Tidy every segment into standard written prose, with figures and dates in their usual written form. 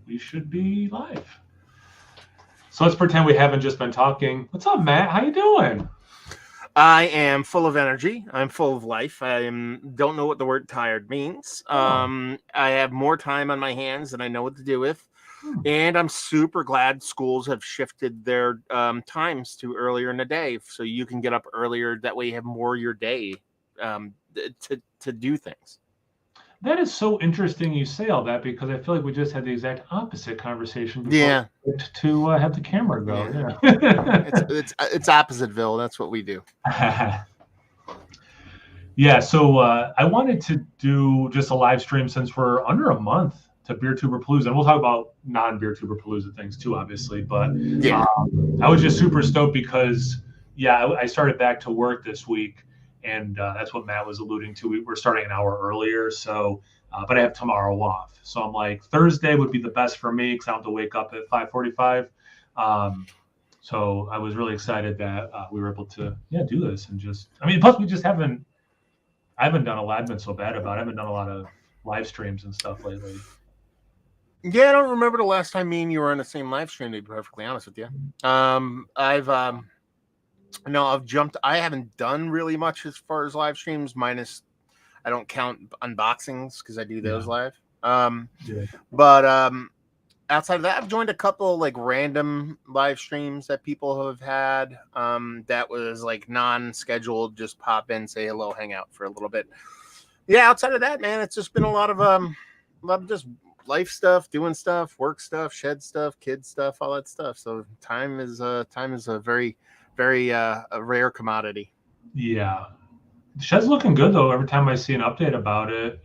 we should be live. So let's pretend we haven't just been talking. What's up, Matt? How you doing? I am full of energy. I'm full of life. Don't know what the word tired means. Oh, I have more time on my hands than I know what to do with. hmm. And I'm super glad schools have shifted their times to earlier in the day, so you can get up earlier. That way, you have more of your day to do things. That is so interesting you say all that because I feel like we just had the exact opposite conversation before Yeah, we went to have the camera go. yeah. It's Yeah. it's it's Oppositeville. That's what we do. Yeah, so I wanted to do just a live stream since we're under a month to Beertuberpalooza, and we'll talk about non-Beertuberpalooza things too, obviously. But Yeah. I was just super stoked because, yeah, I started back to work this week, and that's what Matt was alluding to. We're starting an hour earlier, so but I have tomorrow off, so I'm like Thursday would be the best for me because I don't have to wake up at 5:45. Um, so I was really excited that we were able to do this and just I mean plus we just haven't I haven't done a lot. I've been so bad about it. I haven't done a lot of live streams and stuff lately. Yeah, I don't remember the last time me and you were on the same live stream, to be perfectly honest with you. I've no, I've jumped. I haven't done really much as far as live streams, minus I don't count unboxings because I do those Yeah. live. Yeah. But outside of that, I've joined a couple like random live streams that people have had. That was like non-scheduled, just pop in, say hello, hang out for a little bit. Yeah, outside of that, man, it's just been a lot of just life stuff, doing stuff, work stuff, shed stuff, kid stuff, all that stuff. So time is a very a rare commodity. Yeah. The shed's looking good though. Every time I see an update about it,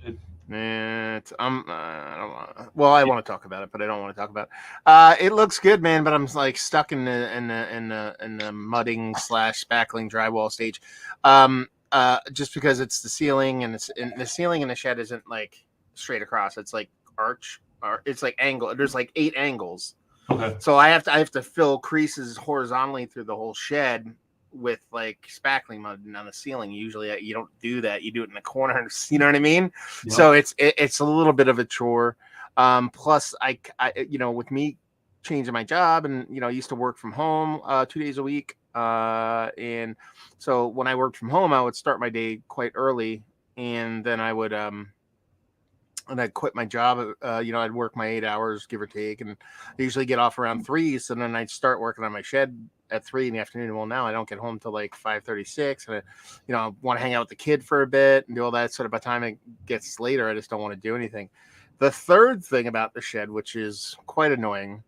It's I don't want. Well, I want to talk about it, but I don't want to talk about it. It looks good, man, but I'm like stuck in the mudding slash spackling drywall stage. Just because it's the ceiling and the ceiling in the shed isn't like straight across. It's like arch, or it's like angle. There's like 8 angles, okay. so I have to fill creases horizontally through the whole shed with like spackling mud on the ceiling. Usually you don't do that. You do it in the corner. You know what I mean? Yep. So it's a little bit of a chore. Plus I with me changing my job and I used to work from home 2 days a week. And so when I worked from home, I would start my day quite early, and then I would and I'd quit my job. I'd work my 8 hours, give or take, and I usually get off around 3. So then I'd start working on my shed at 3 in the afternoon. Well, now I don't get home till like 5:36, and I want to hang out with the kid for a bit and do all that. So by the time it gets later, I just don't want to do anything. The third thing about the shed, which is quite annoying,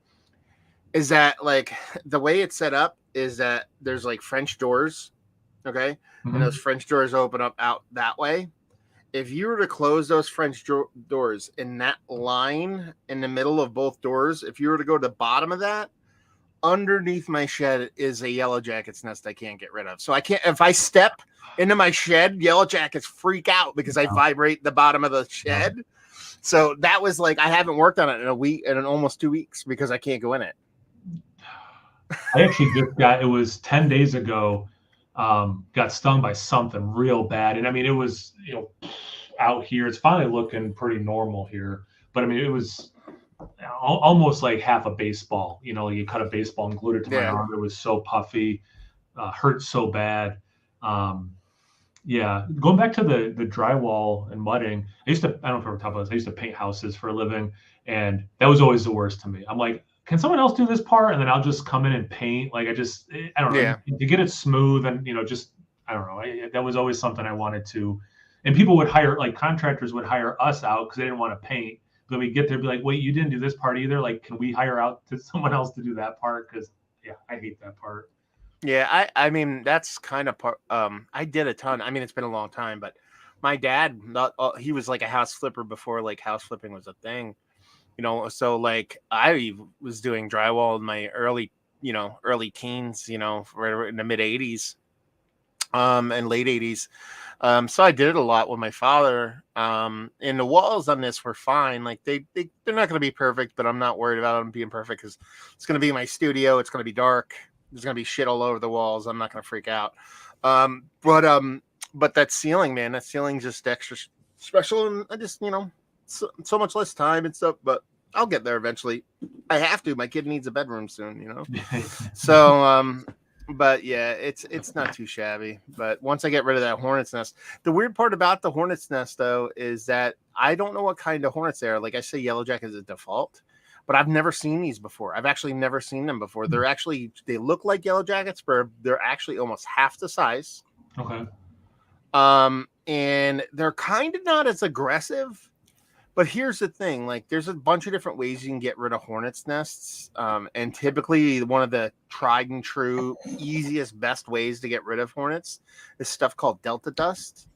is that like the way it's set up is that there's like French doors, okay, and those Mhm. French doors open up out that way. If you were to close those French doors in that line in the middle of both doors, if you were to go to the bottom of that, underneath my shed is a yellow jacket's nest I can't get rid of. So I can't, if I step into my shed, yellow jackets freak out because I vibrate the bottom of the shed. So that was like, I haven't worked on it in a week and in almost 2 weeks because I can't go in it. I actually just got it was 10 days ago. Got stung by something real bad, and I mean it was out here. It's finally looking pretty normal here, but I mean it was almost like half a baseball. Like you cut a baseball and glued it to my Yeah. arm. It was so puffy, hurt so bad. Um, yeah, going back to the drywall and mudding, I don't know if I ever talked about this. I used to paint houses for a living, and that was always the worst to me. I'm like, can someone else do this part? And then I'll just come in and paint. Like I don't know, Yeah. to get it smooth and just I don't know. That was always something I wanted to. And people would hire like contractors would hire us out because they didn't want to paint. But we get there, be like, wait, you didn't do this part either. Like, can we hire out to someone else to do that part? Because yeah, I hate that part. Yeah, I mean that's kind of part. I did a ton. I mean, it's been a long time, but my dad, he was like a house flipper before like house flipping was a thing. So like I was doing drywall in my early teens. Right in the mid '80s, and late '80s. So I did it a lot with my father. And the walls on this were fine. Like they're not going to be perfect, but I'm not worried about them being perfect because it's going to be my studio. It's going to be dark. There's going to be shit all over the walls. I'm not going to freak out. But that ceiling, man, just extra special. And I just, so much less time and stuff. But I'll get there eventually. I have to. My kid needs a bedroom soon, you know. So, but yeah, it's not too shabby. But once I get rid of that hornet's nest, the weird part about the hornet's nest though is that I don't know what kind of hornets they are. Like I say, yellow jacket is a default, but I've never seen these before. I've actually never seen them before. They look like yellow jackets, but they're actually almost half the size. Okay. And they're kind of not as aggressive. But here's the thing, like there's a bunch of different ways you can get rid of hornets nests. And typically one of the tried and true, easiest, best ways to get rid of hornets is stuff called Delta dust,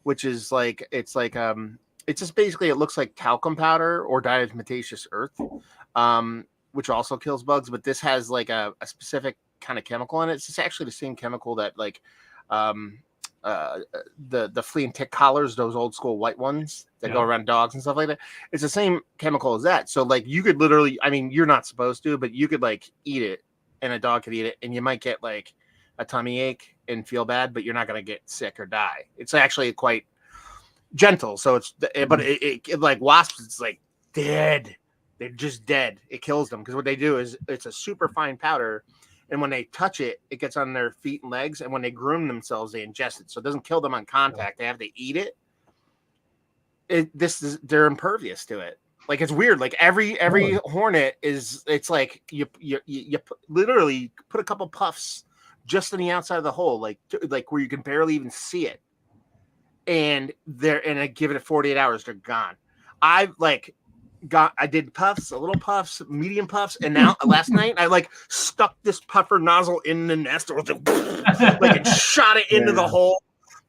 which is like, it's just basically, it looks like talcum powder or diatomaceous earth, which also kills bugs. But this has like a specific kind of chemical in it. It's just actually the same chemical that like, the flea and tick collars, those old school white ones that go around dogs and stuff like that. It's the same chemical as that. So like you could literally, I mean, you're not supposed to, but you could like eat it and a dog could eat it and you might get like a tummy ache and feel bad, but you're not going to get sick or die. It's actually quite gentle. So but it like wasps, it's like dead. They're just dead. It kills them because what they do is it's a super fine powder. And when they touch it, it gets on their feet and legs. And when they groom themselves, they ingest it. So it doesn't kill them on contact. They have to eat it. They're impervious to it. Like it's weird. Like every hornet it's like you literally put a couple puffs just on the outside of the hole, like where you can barely even see it. And I give it 48 hours, they're gone. I did puffs, a little puffs, medium puffs, and now last night I like stuck this puffer nozzle in the nest, or like it shot it into the hole.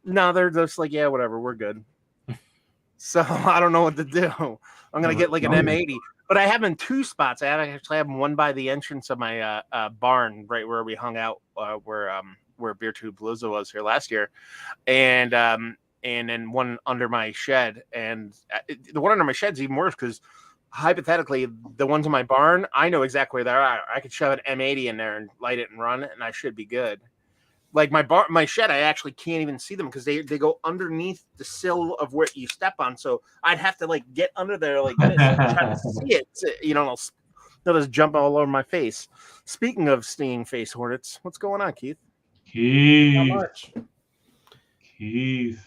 No, they're just like, yeah, whatever, we're good. So I don't know what to do. I'm gonna get like an M80, but I have in two spots. I actually have one by the entrance of my barn, right where we hung out, where Pre-Beertuberpalooza was here last year, and then one under my shed. And the one under my shed's even worse because hypothetically, the ones in my barn, I know exactly where they are. I could shove an M80 in there and light it and run it, and I should be good. Like my shed, I actually can't even see them because they go underneath the sill of where you step on. So I'd have to like get under there like this and try to see it. You know, they'll just jump all over my face. Speaking of stinging face hornets, what's going on, Keith? Not much. Keith.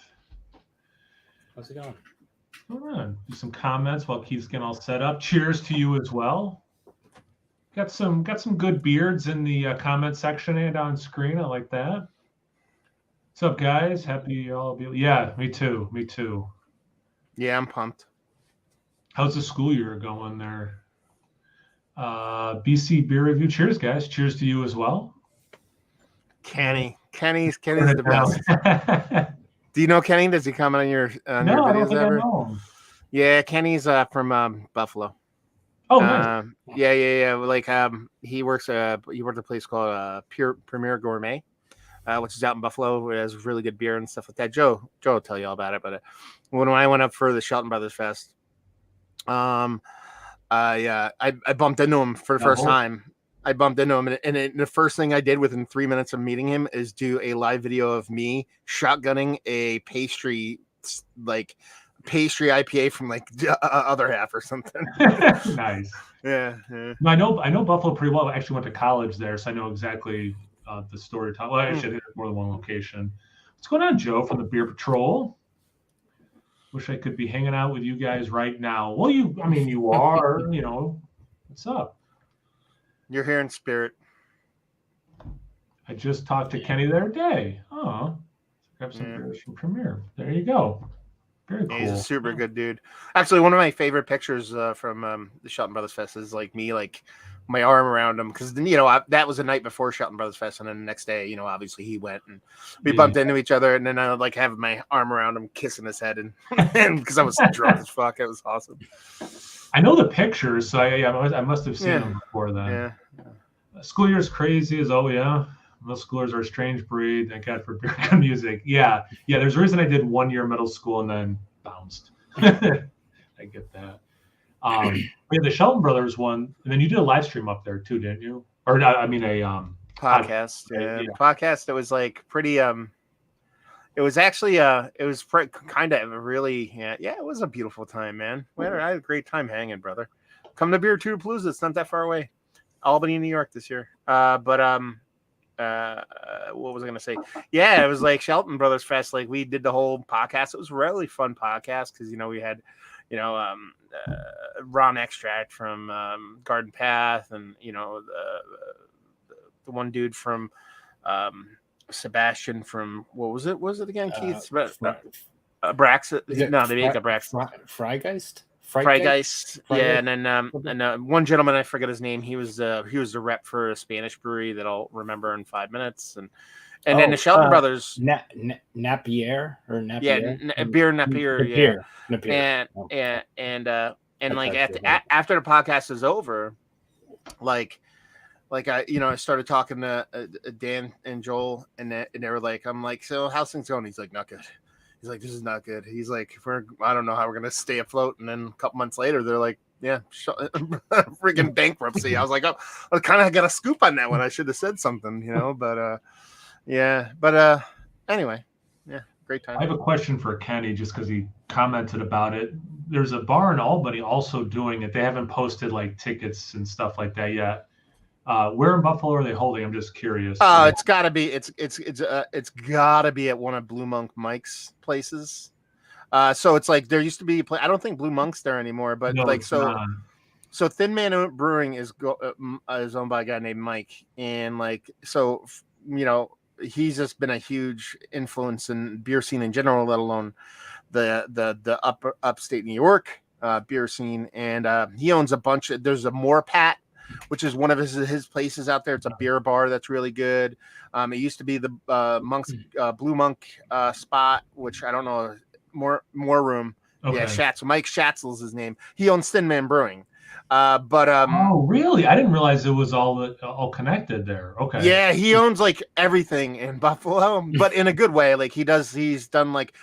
How's it going? All right. Do some comments while Keith's getting all set up. Cheers to you as well. Got some good beards in the comment section and on screen. I like that. What's up, guys? Happy all be. Yeah, me too. Me too. Yeah, I'm pumped. How's the school year going there? BC Beer Review. Cheers, guys. Cheers to you as well. Kenny's the best. Do you know Kenny? Does he comment on your videos? No, I don't think I know him. Yeah, Kenny's from Buffalo. Oh, nice. Yeah. Like he works at a place called Premier Gourmet, which is out in Buffalo. It has really good beer and stuff like that. Joe will tell you all about it. But when I went up for the Shelton Brothers Fest, I bumped into him for the first time. I bumped into him, and the first thing I did within 3 minutes of meeting him is do a live video of me shotgunning a pastry IPA from like the other half or something. Nice. Yeah. I know Buffalo pretty well. I actually went to college there, so I know exactly the story. Well, actually, I did more than one location. What's going on, Joe, from the Beer Patrol? Wish I could be hanging out with you guys right now. Well, you are. You know, what's up? You're here in spirit. I just talked to Kenny the other day. Oh, grab some beers from Premier. There you go. Very cool. He's a super good dude. Actually, one of my favorite pictures from the Shelton Brothers Fest is like me, like my arm around him, because that was the night before Shelton Brothers Fest, and then the next day, obviously he went and we bumped into each other, and then I would like have my arm around him, kissing his head, and because I was drunk as fuck, it was awesome. I know the pictures, so I must have seen them before then. Yeah. School year's crazy as most schoolers are a strange breed. Thank God for beer music. Yeah. There's a reason I did 1 year middle school and then bounced. I get that. We had the Shelton Brothers one, and then you did a live stream up there too, didn't you? Or I mean a podcast. Podcast. It was like pretty. It was actually it was kind of really it was a beautiful time, man. I had a great time hanging, brother. Come to Beertuberpalooza. It's not that far away. Albany, New York this year. What was I going to say? Yeah, it was like Shelton Brothers Fest. Like we did the whole podcast. It was a really fun podcast because, we had, Ron Extract from Garden Path and, the one dude from Sebastian from, what was it? What was it again, Keith? Brax. No, they make a Brax. Freigeist? Freigeist. Yeah, and then one gentleman, I forget his name. He was the rep for a Spanish brewery that I'll remember in 5 minutes, and then the Shelton Brothers. Napier or Napier. Yeah, beer Napier. Napier. And like after the podcast is over, like I started talking to Dan and Joel, and they were like, I'm like, so how's things going? He's like, not good. He's like, this is not good. He's like, I don't know how we're going to stay afloat. And then a couple months later, they're like, yeah, freaking bankruptcy. I was like, oh, I kind of got a scoop on that one. I should have said something, but anyway, yeah, great time. I have a question for Kenny just because he commented about it. There's a bar in Albany also doing it. They haven't posted like tickets and stuff like that yet. Where in Buffalo are they holding? I'm just curious. It's gotta be. It's gotta be at one of Blue Monk Mike's places. So it's like there used to be. I don't think Blue Monk's there anymore, but so Thin Man Brewing is owned by a guy named Mike, and he's just been a huge influence in beer scene in general, let alone the upstate New York beer scene, and he owns a bunch of. There's a Moorpat, which is one of his places out there. It's a beer bar that's really good. It used to be the Blue Monk spot, which I don't know, more room. Okay. Yeah, Mike Schatzel's his name. He owns Thin Man Brewing. Oh, really? I didn't realize it was all connected there. Okay. Yeah, he owns like everything in Buffalo, but in a good way. Like he's done like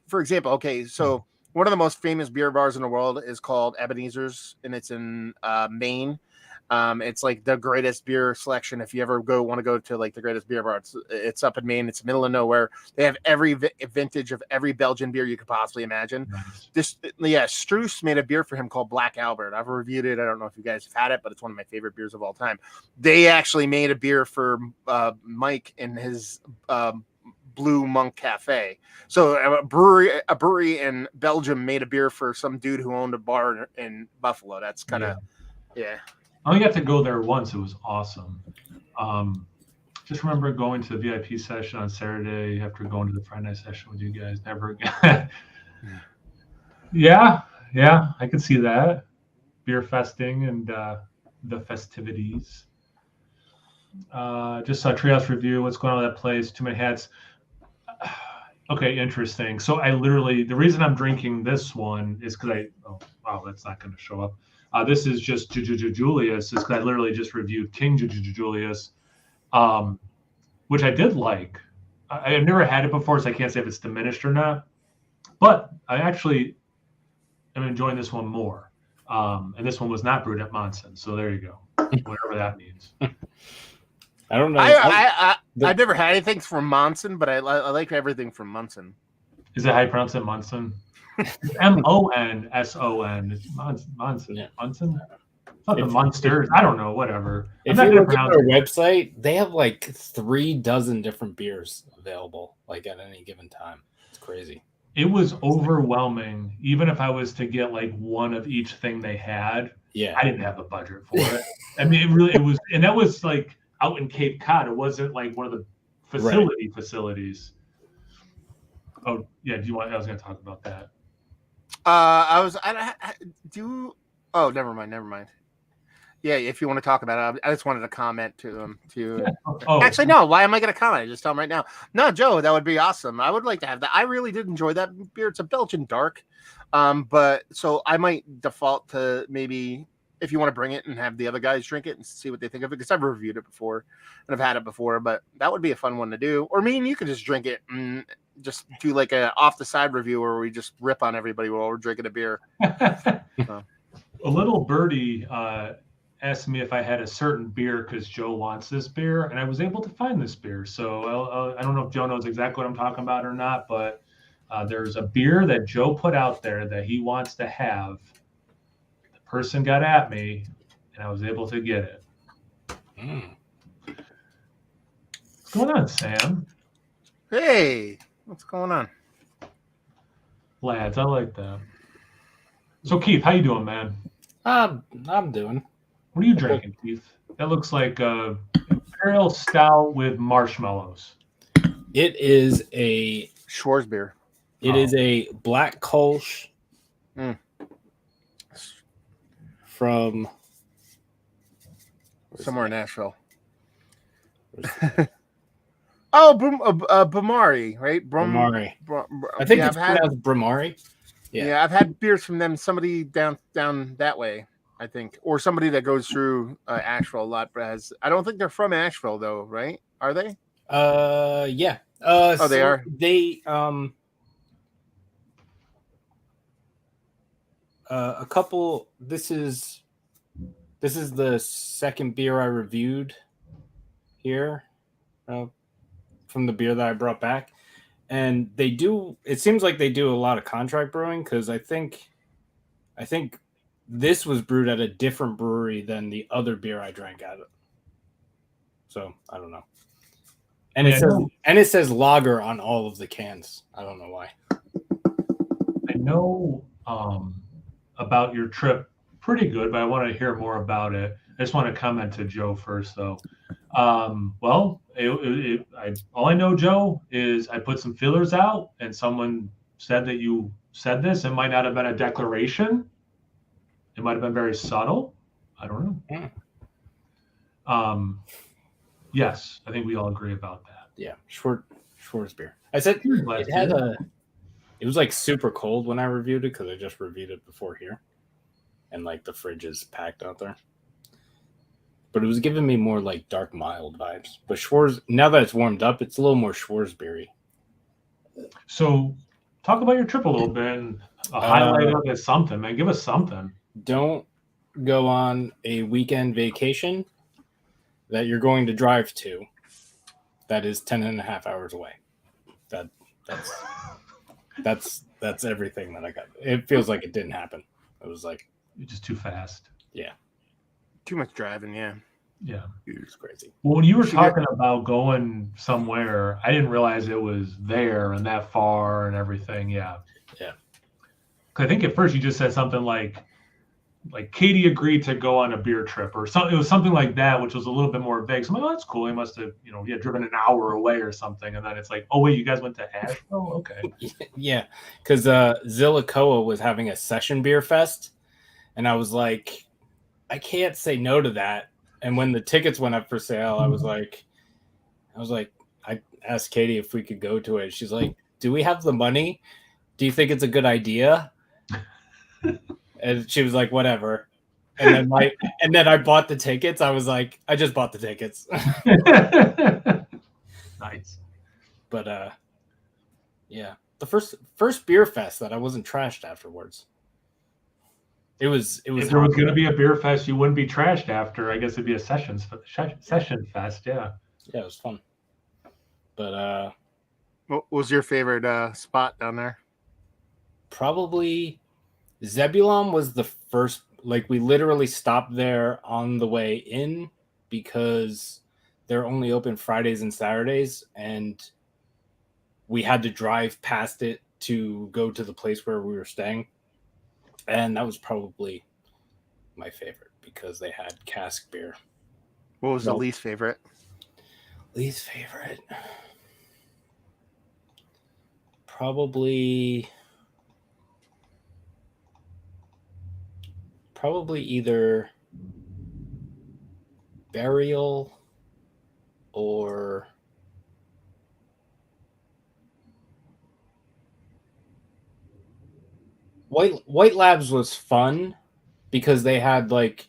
for example, okay, so one of the most famous beer bars in the world is called Ebenezer's, and it's in Maine. It's like the greatest beer selection. If you ever want to go to like the greatest beer bar, it's up in Maine. It's middle of nowhere. They have every vintage of every Belgian beer you could possibly imagine. Nice. Struce made a beer for him called Black Albert. I've reviewed it. I don't know if you guys have had it, but it's one of my favorite beers of all time. They actually made a beer for Mike in his Blue Monk Cafe. So a brewery in Belgium made a beer for some dude who owned a bar in Buffalo. That's kind of yeah. I only got to go there once. It was awesome. Just remember going to the VIP session on Saturday after going to the Friday night session with you guys. Never again. Yeah, I could see that. Beer festing and the festivities. Just saw Treehouse Review. What's going on with that place? Too many hats. Okay, interesting. So the reason I'm drinking this one is because that's not going to show up. This is just Julius. It's because I literally just reviewed King Julius, which I did like. I've never had it before, so I can't say if it's diminished or not. But I actually am enjoying this one more. And this one was not brewed at Monson, so there you go. Whatever that means. I don't know. I've never had anything from Monson, but I like everything from Monson. Is that how you pronounce it, Monson? Monson. It's Monson. Yeah. Monson? It's not the Monsters. I don't know. Whatever. If you look at their website, they have like 3 dozen different beers available, like at any given time. It's crazy. It was overwhelming. Even if I was to get like one of each thing they had, I didn't have the budget for it. I mean, it was, and that was like out in Cape Cod. It wasn't like one of the facilities. Oh yeah. I was going to talk about that. Never mind. Yeah, if you want to talk about it, I just wanted to comment to them too. Actually, no. Why am I going to comment? Just tell them right now. No, Joe, that would be awesome. I would like to have that. I really did enjoy that beer. It's a Belgian dark, but so I might default to maybe if you want to bring it and have the other guys drink it and see what they think of it, because I've reviewed it before and I've had it before. But that would be a fun one to do. Or me and you could just drink it and just do like a off the side review where we just rip on everybody while we're drinking a beer. A little birdie asked me if I had a certain beer because Joe wants this beer, and I was able to find this beer. So I don't know if Joe knows exactly what I'm talking about or not, but there's a beer that Joe put out there that he wants to have. The person got at me, and I was able to get it. What's going on, Sam? Hey, what's going on? Lads, I like that. So, Keith, how you doing, man? I'm doing. What are you drinking, Keith? That looks like a Imperial Stout with marshmallows. It is a Schwarz beer. It is a Black Kolsch from somewhere in Nashville. Bamari, right? Bamari. I think it's pronounced Bamari. Yeah, I've had beers from them. Somebody down that way, I think, or somebody that goes through Asheville a lot. But I don't think they're from Asheville though, right? Are they? Yeah. So they are. They a couple. This is the second beer I reviewed here, from the beer that I brought back. And they do. It seems like they do a lot of contract brewing, because I think this was brewed at a different brewery than the other beer I drank out of. So I don't know. And it says lager on all of the cans. I don't know why. I know about your trip pretty good, but I want to hear more about it. I just want to comment to Joe first, though. Well, all I know, Joe, is I put some feelers out, and someone said that you said this. It might not have been a declaration. It might have been very subtle. I don't know. Yes, I think we all agree about that. Yeah, Schwarz beer. I said it was like super cold when I reviewed it, because I just reviewed it before here, and like the fridge is packed out there. But it was giving me more like dark mild vibes. But Schwarz, now that it's warmed up, it's a little more Schwarzberry. So, talk about your trip a little bit and a highlight of it, something, man. Give us something. Don't go on a weekend vacation that you're going to drive to that is 10 and a half hours away. That's everything that I got. It feels like it didn't happen. It was like, you're just too fast. Yeah. Too much driving, yeah. Yeah. It's crazy. Well, when you were talking about going somewhere, I didn't realize it was there and that far and everything. Yeah. Yeah. I think at first you just said something like Katie agreed to go on a beer trip or something. It was something like that, which was a little bit more vague. So I'm like, oh, that's cool. He must have, driven an hour away or something. And then it's like, oh, wait, you guys went to Asheville? Okay. Yeah. Because Zillicoa was having a session beer fest. And I was like, I can't say no to that. And when the tickets went up for sale, I was like, I asked Katie if we could go to it. She's like, do we have the money? Do you think it's a good idea? And she was like, whatever. And then I bought the tickets. I was like, I just bought the tickets. Nice. But yeah, the first beer fest that I wasn't trashed afterwards. It was. If there was going to be a beer fest, you wouldn't be trashed after. I guess it'd be a session fest. Yeah. Yeah, it was fun. But what was your favorite spot down there? Probably Zebulon was the first. Like, we literally stopped there on the way in because they're only open Fridays and Saturdays, and we had to drive past it to go to the place where we were staying. And that was probably my favorite because they had cask beer. What was the least favorite? Least favorite? Probably either Burial or White Labs was fun because they had like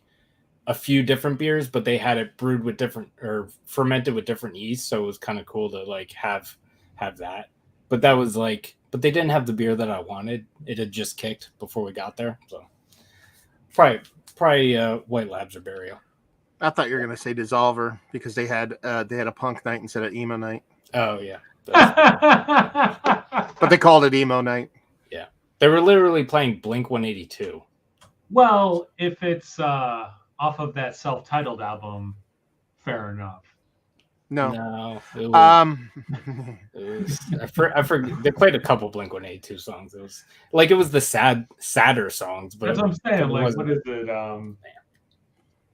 a few different beers, but they had it brewed with different or fermented with different yeast, so it was kind of cool to like have that. But that was like, but they didn't have the beer that I wanted. It had just kicked before we got there, so probably White Labs or Burial. I thought you were gonna say Dissolver because they had a punk night instead of emo night. Oh yeah, but they called it emo night. They were literally playing Blink 182. Well, if it's off of that self-titled album, fair enough. No, it was, Um, I forget. They played a couple Blink-182 songs. It was the sadder songs, but That's what I'm saying. it Like, wasn't. what is it?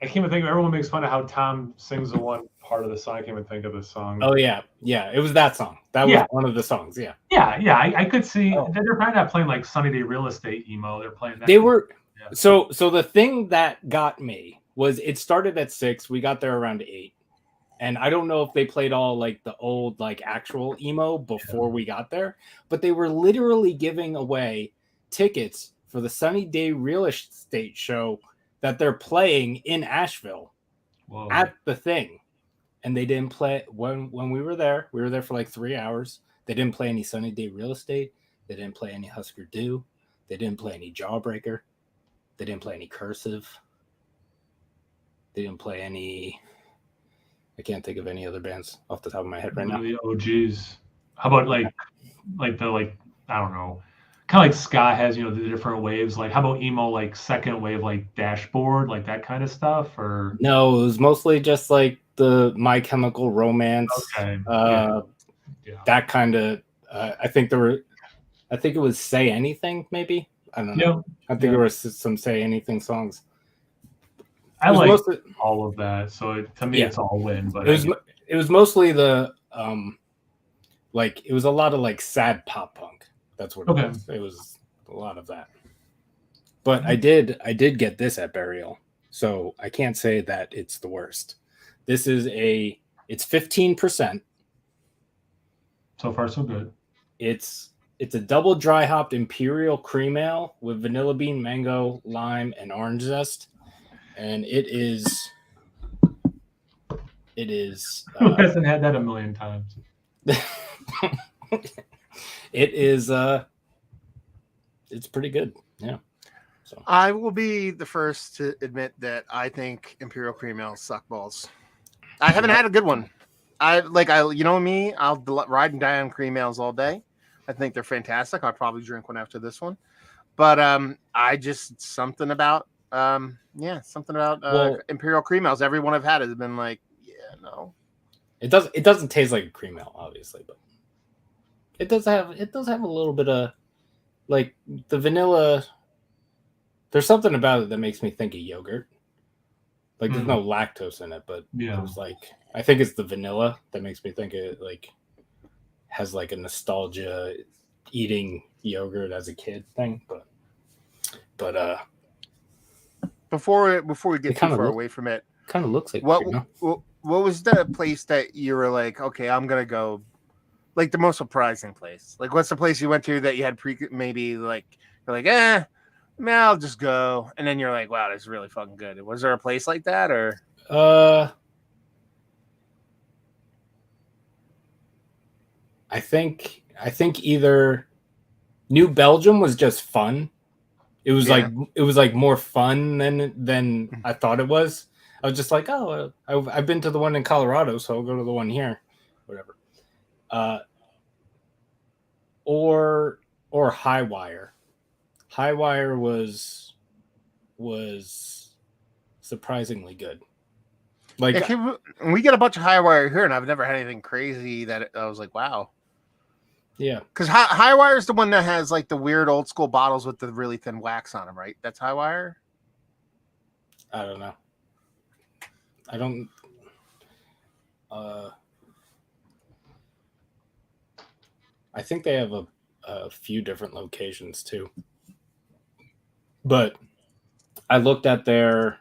I can't even think. Everyone makes fun of how Tom sings the one part of the song. I can't even think of the song. Oh yeah, it was that song. That was one of the songs. Yeah. I could see Oh. they're probably not playing like Sunny Day Real Estate emo. They're playing that. They were. Yeah. So the thing that got me was it started at 6. We got there around 8. And I don't know if they played all like the old like actual emo before we got there, but they were literally giving away tickets for the Sunny Day Real Estate show that they're playing in Asheville. Whoa. At the thing. And they didn't play when we were there. We were there for like 3 hours. They didn't play any Sunny Day Real Estate. They didn't play any Husker Du. They didn't play any Jawbreaker. They didn't play any Cursive. They didn't play any. I can't think of any other bands off the top of my head right now. Oh, geez. How about like I don't know, kind of like ska has, the different waves. Like, how about emo, like second wave, like Dashboard, like that kind of stuff? Or no, it was mostly just like the My Chemical Romance. Okay. That kind of. I think it was Say Anything, maybe. I don't know. I think there were some Say Anything songs. I like all of that, so to me it's all win. But it was mostly the it was a lot of like sad pop punk. That's what it was. It was a lot of that. But I did get this at Burial, so I can't say that it's the worst. This is it's 15%. So far, so good. It's a double dry hopped imperial cream ale with vanilla bean, mango, lime, and orange zest. And it is. Who hasn't had that a million times? It is. It's pretty good. Yeah. So I will be the first to admit that I think Imperial Cream Ale suck balls. I haven't had a good one. You know me, I'll ride and die on cream ales all day. I think they're fantastic. I'll probably drink one after this one. But something about Imperial Cream Ales. Everyone I've had has been like, no. It doesn't taste like a cream ale, obviously, but it does have a little bit of like the vanilla. There's something about it that makes me think of yogurt. Like there's no lactose in it, but there's I think it's the vanilla that makes me think it has like a nostalgia eating yogurt as a kid thing. But before we get too far away from it, kind of looks like what was the place that you were like, okay, I'm gonna go, like the most surprising place? Like, what's the place you went to that you had maybe like you're like, I'll just go, and then you're like, wow, this is really fucking good. Was there a place like that, or? I think either New Belgium was just fun. It was like more fun than I thought it was. I was just like, oh, I've been to the one in Colorado, so I'll go to the one here, whatever. Or Highwire. Highwire was surprisingly good. Like we get a bunch of Highwire here, and I've never had anything crazy that I was like, wow. Yeah, because Highwire is the one that has like the weird old school bottles with the really thin wax on them, right? That's Highwire. I don't know. I don't. I think they have a few different locations too. But I looked at their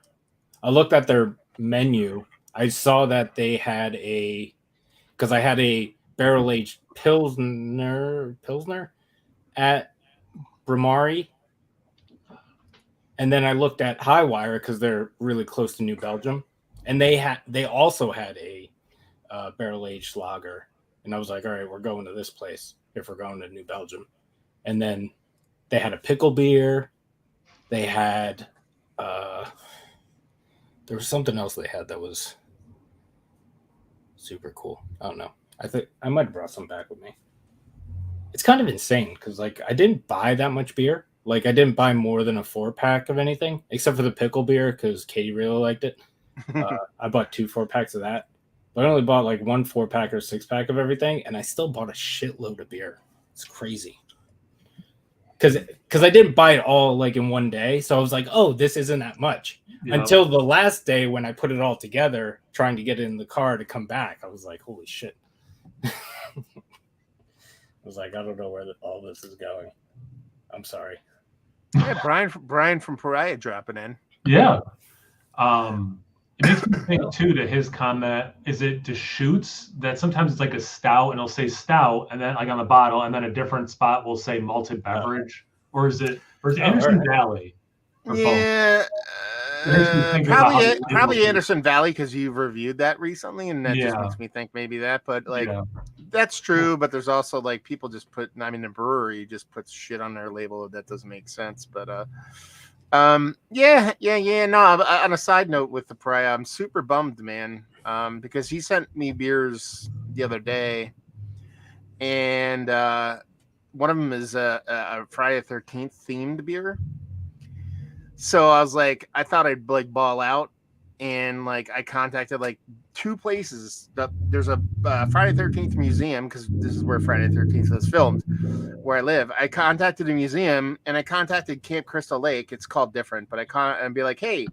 menu. I saw that they had because I had a barrel-aged Pilsner at Bramari. And then I looked at Highwire because they're really close to New Belgium. And they also had a barrel-aged lager. And I was like, all right, we're going to this place if we're going to New Belgium. And then they had a pickle beer. They had there was something else they had that was super cool. I don't know. I think I might have brought some back with me. It's kind of insane because like I didn't buy that much beer. Like, I didn't buy more than a 4-pack of anything, except for the pickle beer because Katie really liked it. I bought 2 4-packs of that. But I only bought like 1 4-pack or 6-pack of everything, and I still bought a shitload of beer. It's crazy. Because I didn't buy it all like in one day. So I was like, oh, this isn't that much. Yeah. Until the last day when I put it all together, trying to get it in the car to come back. I was like, holy shit. I was like, I don't know where all this is going. I'm sorry. Yeah, Brian from Pariah dropping in. Yeah. It makes me think too, to his comment, is it Deschutes that sometimes it's like a stout and it'll say stout and then like on the bottle and then a different spot will say malted beverage? Or is it Anderson Valley? Yeah. Probably Anderson Valley because you've reviewed that recently and that just makes me think maybe that, but like that's true, but there's also like people just put, I mean, the brewery just puts shit on their label that doesn't make sense, but no, on a side note with the Pariah, I'm super bummed, man, because he sent me beers the other day and one of them is a Friday the 13th themed beer. So I was like, I thought I'd like ball out, and like I contacted like 2 places. There's a Friday the 13th museum because this is where Friday the 13th was filmed, where I live. I contacted a museum and I contacted Camp Crystal Lake. It's called different, but and be like, hey,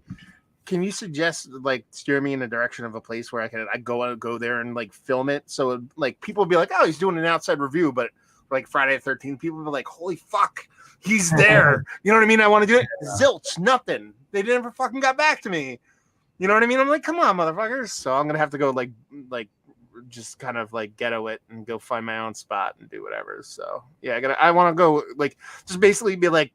can you suggest like steer me in the direction of a place where I go there and like film it? So like people would be like, oh, he's doing an outside review, but like Friday the 13th, people would be like, holy fuck. He's there. You know what I mean? I want to do it. Zilch, nothing. They never fucking got back to me. You know what I mean? I'm like, come on, motherfuckers. So I'm gonna have to go like just kind of like ghetto it and go find my own spot and do whatever. So yeah, I want to go like just basically be like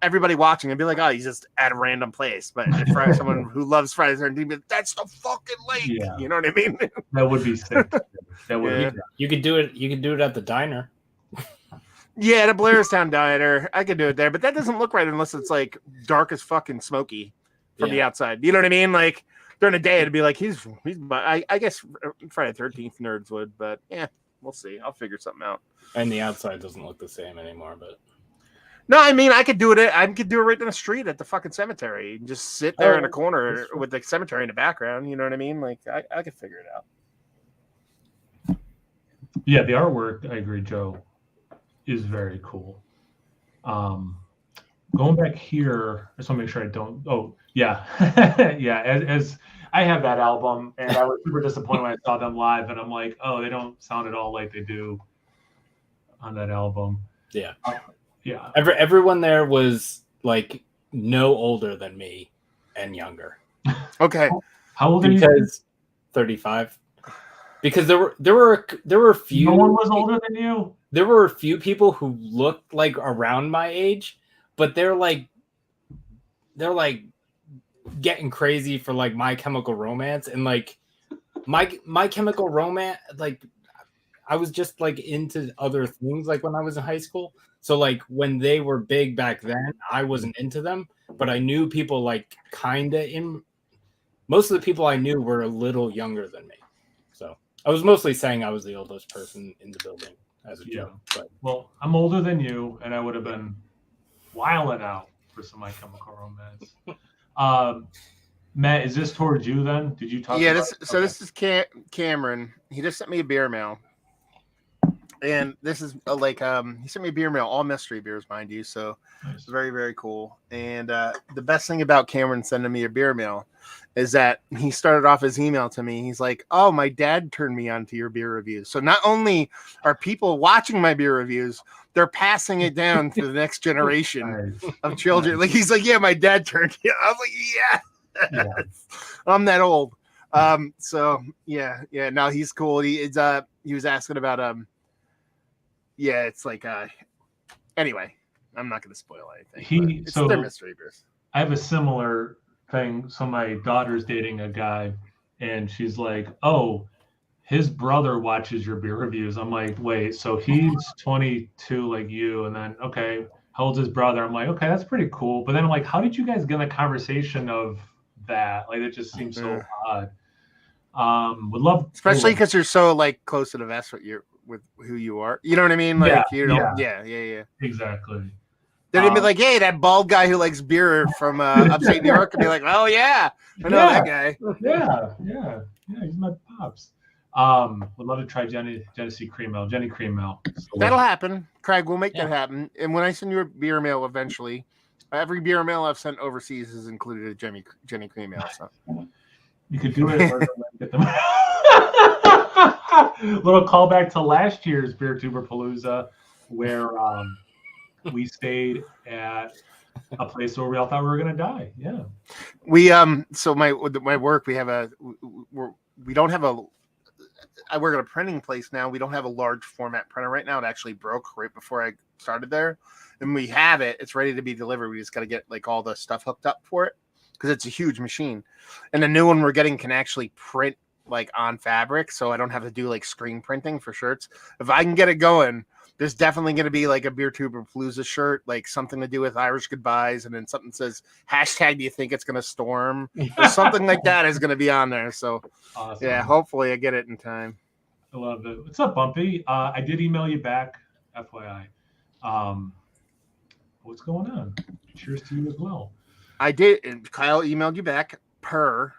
everybody watching and be like, oh, he's just at a random place. But if someone who loves Friday the 13th, that's the fucking lake. Yeah. You know what I mean? That would be sick. That would be. You could do it. You could do it at the diner. Yeah, the Blairstown Diner. I could do it there, but that doesn't look right unless it's like dark as fucking smoky from the outside. You know what I mean? Like during the day, it'd be like he's. I guess Friday the 13th nerds would, but yeah, we'll see. I'll figure something out. And the outside doesn't look the same anymore, but no, I mean I could do it. I could do it right in the street at the fucking cemetery. And just sit there in a corner with the cemetery in the background. You know what I mean? Like I could figure it out. Yeah, the artwork. I agree, Joe. Is very cool. Going back here, I just want to make sure I don't. Oh, yeah. Yeah. As I have that album, and I was super disappointed when I saw them live, and I'm like, oh, they don't sound at all like they do on that album. Yeah. Yeah. Everyone there was like no older than me and younger. Okay. How old are you? Because 35. Because there were a few. No one was older than you. There were a few people who looked like around my age, but they're like getting crazy for like My Chemical Romance and like my Chemical Romance. Like I was just like into other things like when I was in high school. So like when they were big back then, I wasn't into them, but I knew people like kinda in. Most of the people I knew were a little younger than me, so I was mostly saying I was the oldest person in the building. As a joke, but well, I'm older than you, and I would have been wilding out for some My Chemical Romance. Matt, is this towards you then? Did you talk? Yeah, this is Cameron. He just sent me a beer mail, and this is he sent me a beer mail, all mystery beers, mind you. So nice. It's very, very cool. And the best thing about Cameron sending me a beer mail is that he started off his email to me. He's like, oh, my dad turned me on to your beer reviews. So not only are people watching my beer reviews, they're passing it down to the next generation of children. Like he's like, yeah, my dad turned you. I was like, yeah. I'm that old. So yeah. No, he's cool. He was asking about it's like anyway, I'm not gonna spoil anything. It's their mystery beers. I have a similar thing. So my daughter's dating a guy and she's like, oh, his brother watches your beer reviews. I'm like, wait, so he's 22 like you, and then okay, how old's his brother? I'm like, okay, that's pretty cool. But then I'm like, how did you guys get in the conversation of that? Like it just seems so odd. Would love, especially because you're so like close to the vest with who you are. You know what I mean? Like yeah. Exactly. They're gonna be like, "Hey, that bald guy who likes beer from upstate New York," could be like, "Oh yeah, I know that guy." Yeah. He's my pops. Would love to try Genesee Cream Ale. Jenny Cream Ale. That'll happen, Craig. We'll make that happen. And when I send you a beer mail eventually, every beer mail I've sent overseas has included a Jenny Cream Ale. So you could do it. Get them. Little callback to last year's Beertuberpalooza, where we stayed at a place where we all thought we were gonna die. Yeah. We so my work, we don't have a. I work at a printing place now. We don't have a large format printer right now. It actually broke right before I started there, and we have it. It's ready to be delivered. We just got to get like all the stuff hooked up for it because it's a huge machine. And the new one we're getting can actually print like on fabric, so I don't have to do like screen printing for shirts. If I can get it going, there's definitely going to be like a Beertuberpalooza shirt, like something to do with Irish goodbyes, and then something says hashtag, do you think it's going to storm? Or something like that is going to be on there. So awesome. yeah, hopefully I get it in time. I love it. What's up, Bumpy? I did email you back, FYI. What's going on? Cheers to you as well. I did, and Kyle emailed you back per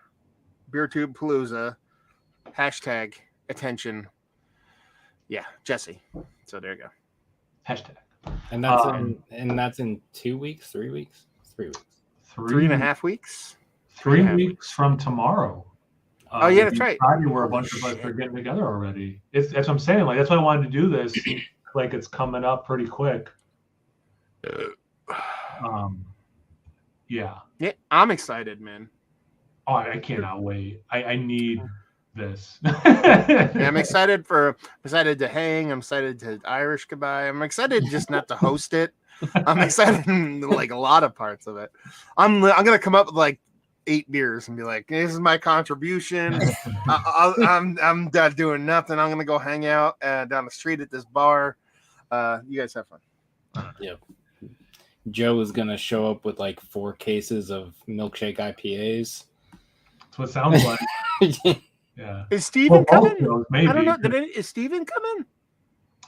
Beertuberpalooza hashtag attention. Yeah, Jesse. So there you go. Hashtag. And that's in 2 weeks, 3 weeks, 3 weeks. 3.5 weeks. 3 weeks from tomorrow. Oh yeah, that's right. Friday, where a bunch of us are getting together already. That's what I'm saying. Like that's why I wanted to do this. Like it's coming up pretty quick. Yeah. Yeah, I'm excited, man. Oh, I cannot wait. I need this. Yeah, I'm excited to hang. I'm excited to Irish goodbye. I'm excited just not to host it. I'm excited in like a lot of parts of it. I'm gonna come up with like 8 beers and be like, this is my contribution. I'm not doing nothing. I'm gonna go hang out down the street at this bar. You guys have fun. Yep. Joe is gonna show up with like 4 cases of milkshake IPAs. That's what it sounds like. Yeah. Is Steven coming? Maybe. I don't know. Is Steven coming?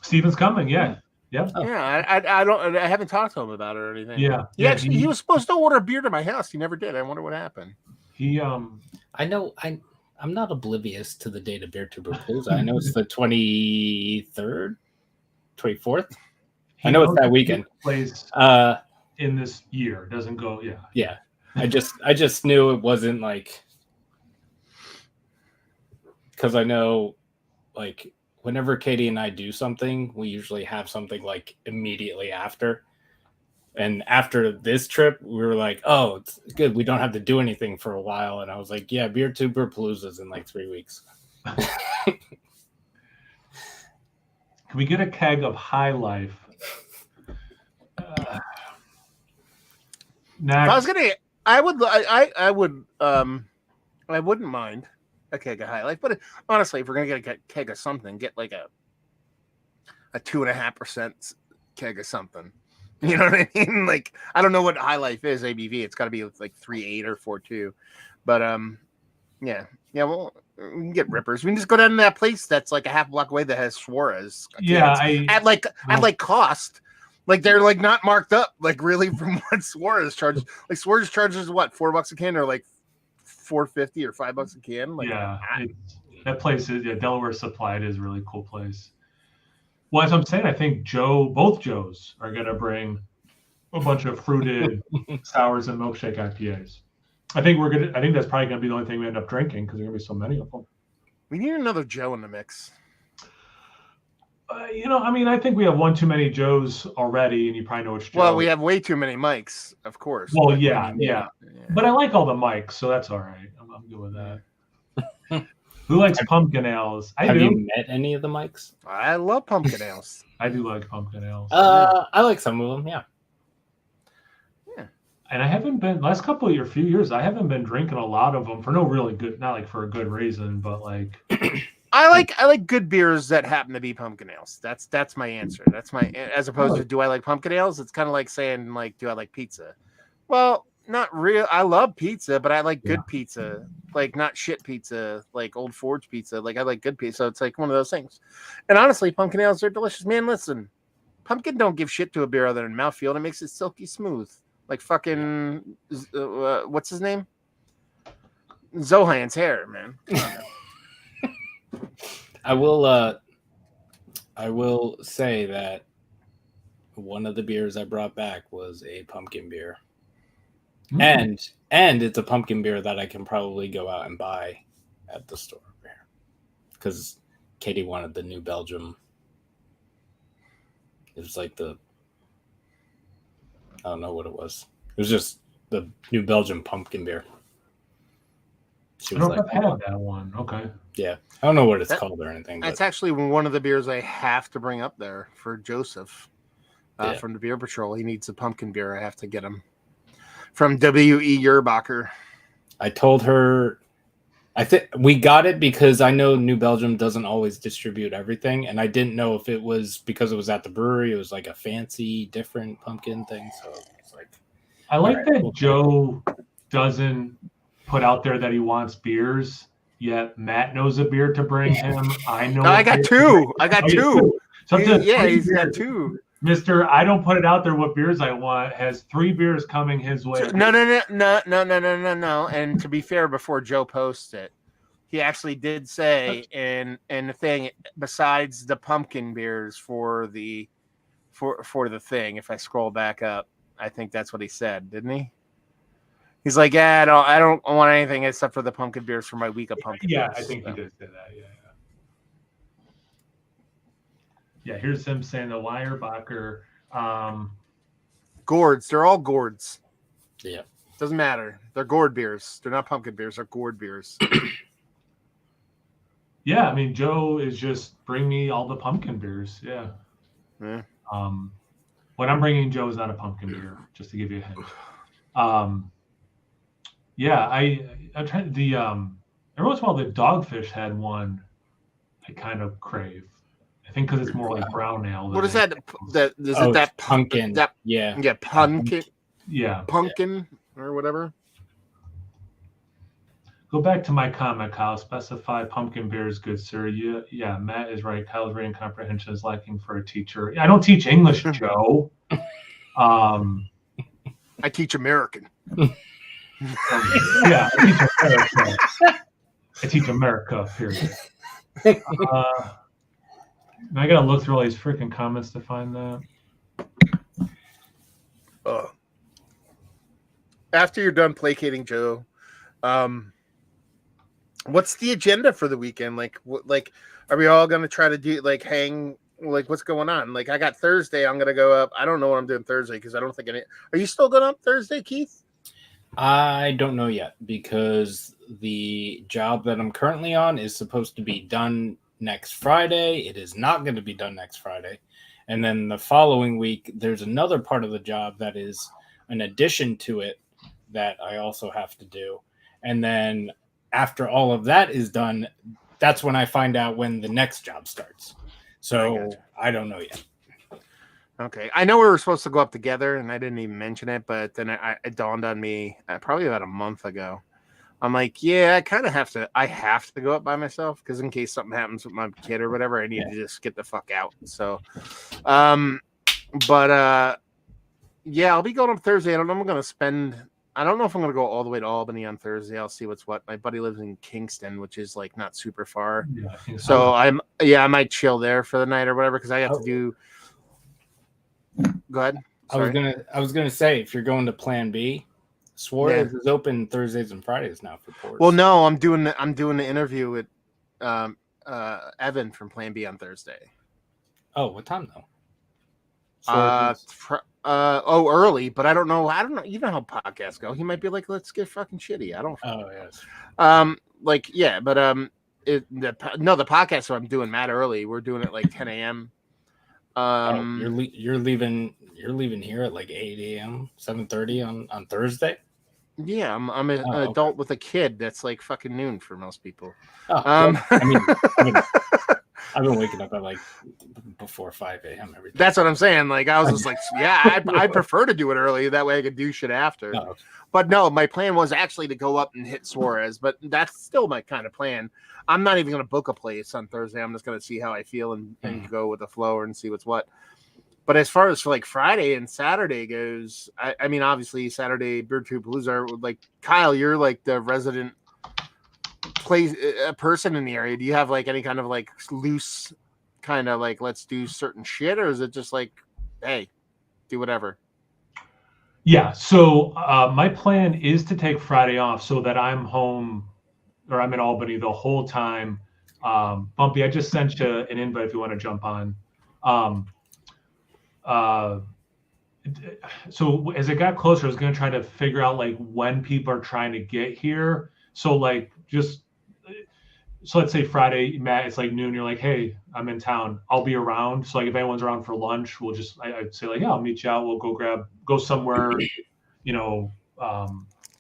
Steven's coming. Yeah. Yep. Yeah. I haven't talked to him about it or anything. Yeah. He was supposed to order beer to my house. He never did. I wonder what happened. I know. I'm not oblivious to the date of Beertuberpalooza. I know it's the 23rd, 24th. I know it's that weekend. Plays in this year. Doesn't go. Yeah. Yeah. I just knew it wasn't like, because I know like whenever Katie and I do something, we usually have something like immediately after. And after this trip, we were like, oh, it's good. We don't have to do anything for a while. And I was like, yeah, Beertuberpalooza's in like 3 weeks. Can we get a keg of High Life? Next. I wouldn't mind a keg of High Life, but honestly, if we're gonna get a keg of something, get like a 2.5% keg of something. You know what I mean? Like, I don't know what High Life is ABV. It's got to be like 3.8 or 4.2. But yeah. Well, we can get rippers. We can just go down to that place that's like a half block away that has Suarez. Yeah, at cost. Like they're like not marked up. Like really, from what Suarez charges. Like Suarez charges what, $4 a can or like $4.50 or $5 a can. Like that place is Delaware Supplied is a really cool place. Well, as I'm saying, I think both Joes are gonna bring a bunch of fruited sours and milkshake IPAs. I think that's probably gonna be the only thing we end up drinking because there's gonna be so many of them. We need another Joe in the mix. I think we have one too many Joes already, and you probably know which Joe. Well, we have way too many Mikes, of course. Well, yeah. But I like all the Mikes, so that's all right. I'm good with that. Who likes pumpkin ales? Have you met any of the Mikes? I love pumpkin ales. I do like pumpkin ales. I like some of them, yeah. Yeah. And I haven't been last few years. I haven't been drinking a lot of them for no really good, not like for a good reason, but like. I like good beers that happen to be pumpkin ales. That's my answer. That's my, as opposed to do I like pumpkin ales? It's kind of like saying like, do I like pizza? Well, not real. I love pizza, but I like good pizza, like not shit pizza, like Old Forge pizza. Like I like good pizza. So it's like one of those things. And honestly, pumpkin ales are delicious. Man, listen, Pumpkin don't give shit to a beer other than mouthfeel. And it makes it silky smooth, like fucking what's his name? Zohan's hair, man. I will say that one of the beers I brought back was a pumpkin beer. And it's a pumpkin beer that I can probably go out and buy at the store because Katie wanted the New Belgium. It was like I don't know what it was. It was just the New Belgium pumpkin beer. I don't know if I've had that one. Okay. Yeah. I don't know what it's called or anything. That's actually one of the beers I have to bring up there for Joseph from the Beer Patrol. He needs a pumpkin beer. I have to get him from W.E. Yerbacher. I told her, I think we got it because I know New Belgium doesn't always distribute everything. And I didn't know if it was because it was at the brewery. It was like a fancy, different pumpkin thing. So it's like, I like that Joe doesn't put out there that he wants beers, yet Matt knows a beer to bring him. I know. I got two. He's got two. Mr. I don't put it out there what beers I want has 3 beers coming his way. No. And to be fair, before Joe posts it, he actually did say in the thing, besides the pumpkin beers for the thing, if I scroll back up, I think that's what he said, didn't he? He's like, yeah, I don't want anything except for the pumpkin beers for my week of pumpkin beers. I think he did say that. Yeah, here's him saying the Weyerbacher. Gourds. They're all gourds. Yeah. Doesn't matter. They're gourd beers. They're not pumpkin beers. They're gourd beers. Yeah, I mean, Joe is just bring me all the pumpkin beers. Yeah. What I'm bringing Joe is not a pumpkin beer, just to give you a hint. Yeah, I'm trying the every once in a while the Dogfish had one I kind of crave. I think because it's more like brown ale. What is that? That pumpkin? Pumpkin. Yeah, pumpkin or whatever. Go back to my comment, Kyle. Specify pumpkin beers, good sir. Yeah, Matt is right. Kyle's reading comprehension is lacking for a teacher. I don't teach English, Joe. I teach American. Yeah, I teach America, period. I gotta look through all these freaking comments to find that. After you're done placating Joe, what's the agenda for the weekend? Like, are we all gonna try to do hang? Like, what's going on? Like, I got Thursday. I'm gonna go up. I don't know what I'm doing Thursday because I don't think any. Are you still going up Thursday, Keith? I don't know yet because the job that I'm currently on is supposed to be done next Friday. It is not going to be done next Friday. And then the following week, there's another part of the job that is an addition to it that I also have to do. And then after all of that is done, that's when I find out when the next job starts. So I don't know yet. Okay. I know we were supposed to go up together and I didn't even mention it, but then it dawned on me probably about a month ago. I'm like, yeah, I kind of have to. I have to go up by myself because in case something happens with my kid or whatever, I need to just get the fuck out. So, yeah, I'll be going up Thursday. I don't know. I don't know if I'm going to go all the way to Albany on Thursday. I'll see what's what. My buddy lives in Kingston, which is like not super far. Yeah, so I might chill there for the night or whatever because I have to do. Go ahead. Sorry. I was gonna say if you're going to Plan B, Suarez is open Thursdays and Fridays now for pours. Well, no, I'm doing the interview with Evan from Plan B on Thursday. Oh, what time though? Early, but I don't know. You know how podcasts go. He might be like, let's get fucking shitty. I don't. Oh yes. The podcast. So I'm doing Matt early. We're doing it like 10 a.m. You're leaving here at like 8 a.m. 7:30 on Thursday. Yeah, I'm an adult with a kid. That's like fucking noon for most people. I've been waking up at like before 5 a.m. every day. That's what I'm saying. Like I was just like, yeah, I prefer to do it early. That way I could do shit after. Oh, okay. But no, my plan was actually to go up and hit Suarez. But that's still my kind of plan. I'm not even going to book a place on Thursday. I'm just going to see how I feel and go with the flow and see what's what. But as far as like Friday and Saturday goes, I mean, obviously Saturday Beertuberpalooza, like Kyle, you're like the resident person in the area. Do you have like any kind of like loose kind of like let's do certain shit, or is it just like, hey, do whatever? Yeah. So my plan is to take Friday off so that I'm home or I'm in Albany the whole time. Bumpy, I just sent you an invite if you want to jump on. So as it got closer, I was going to try to figure out like when people are trying to get here. So like so let's say Friday, Matt, it's like noon. You're like, hey, I'm in town. I'll be around. So like if anyone's around for lunch, I'd say like, yeah, I'll meet you out. We'll go somewhere,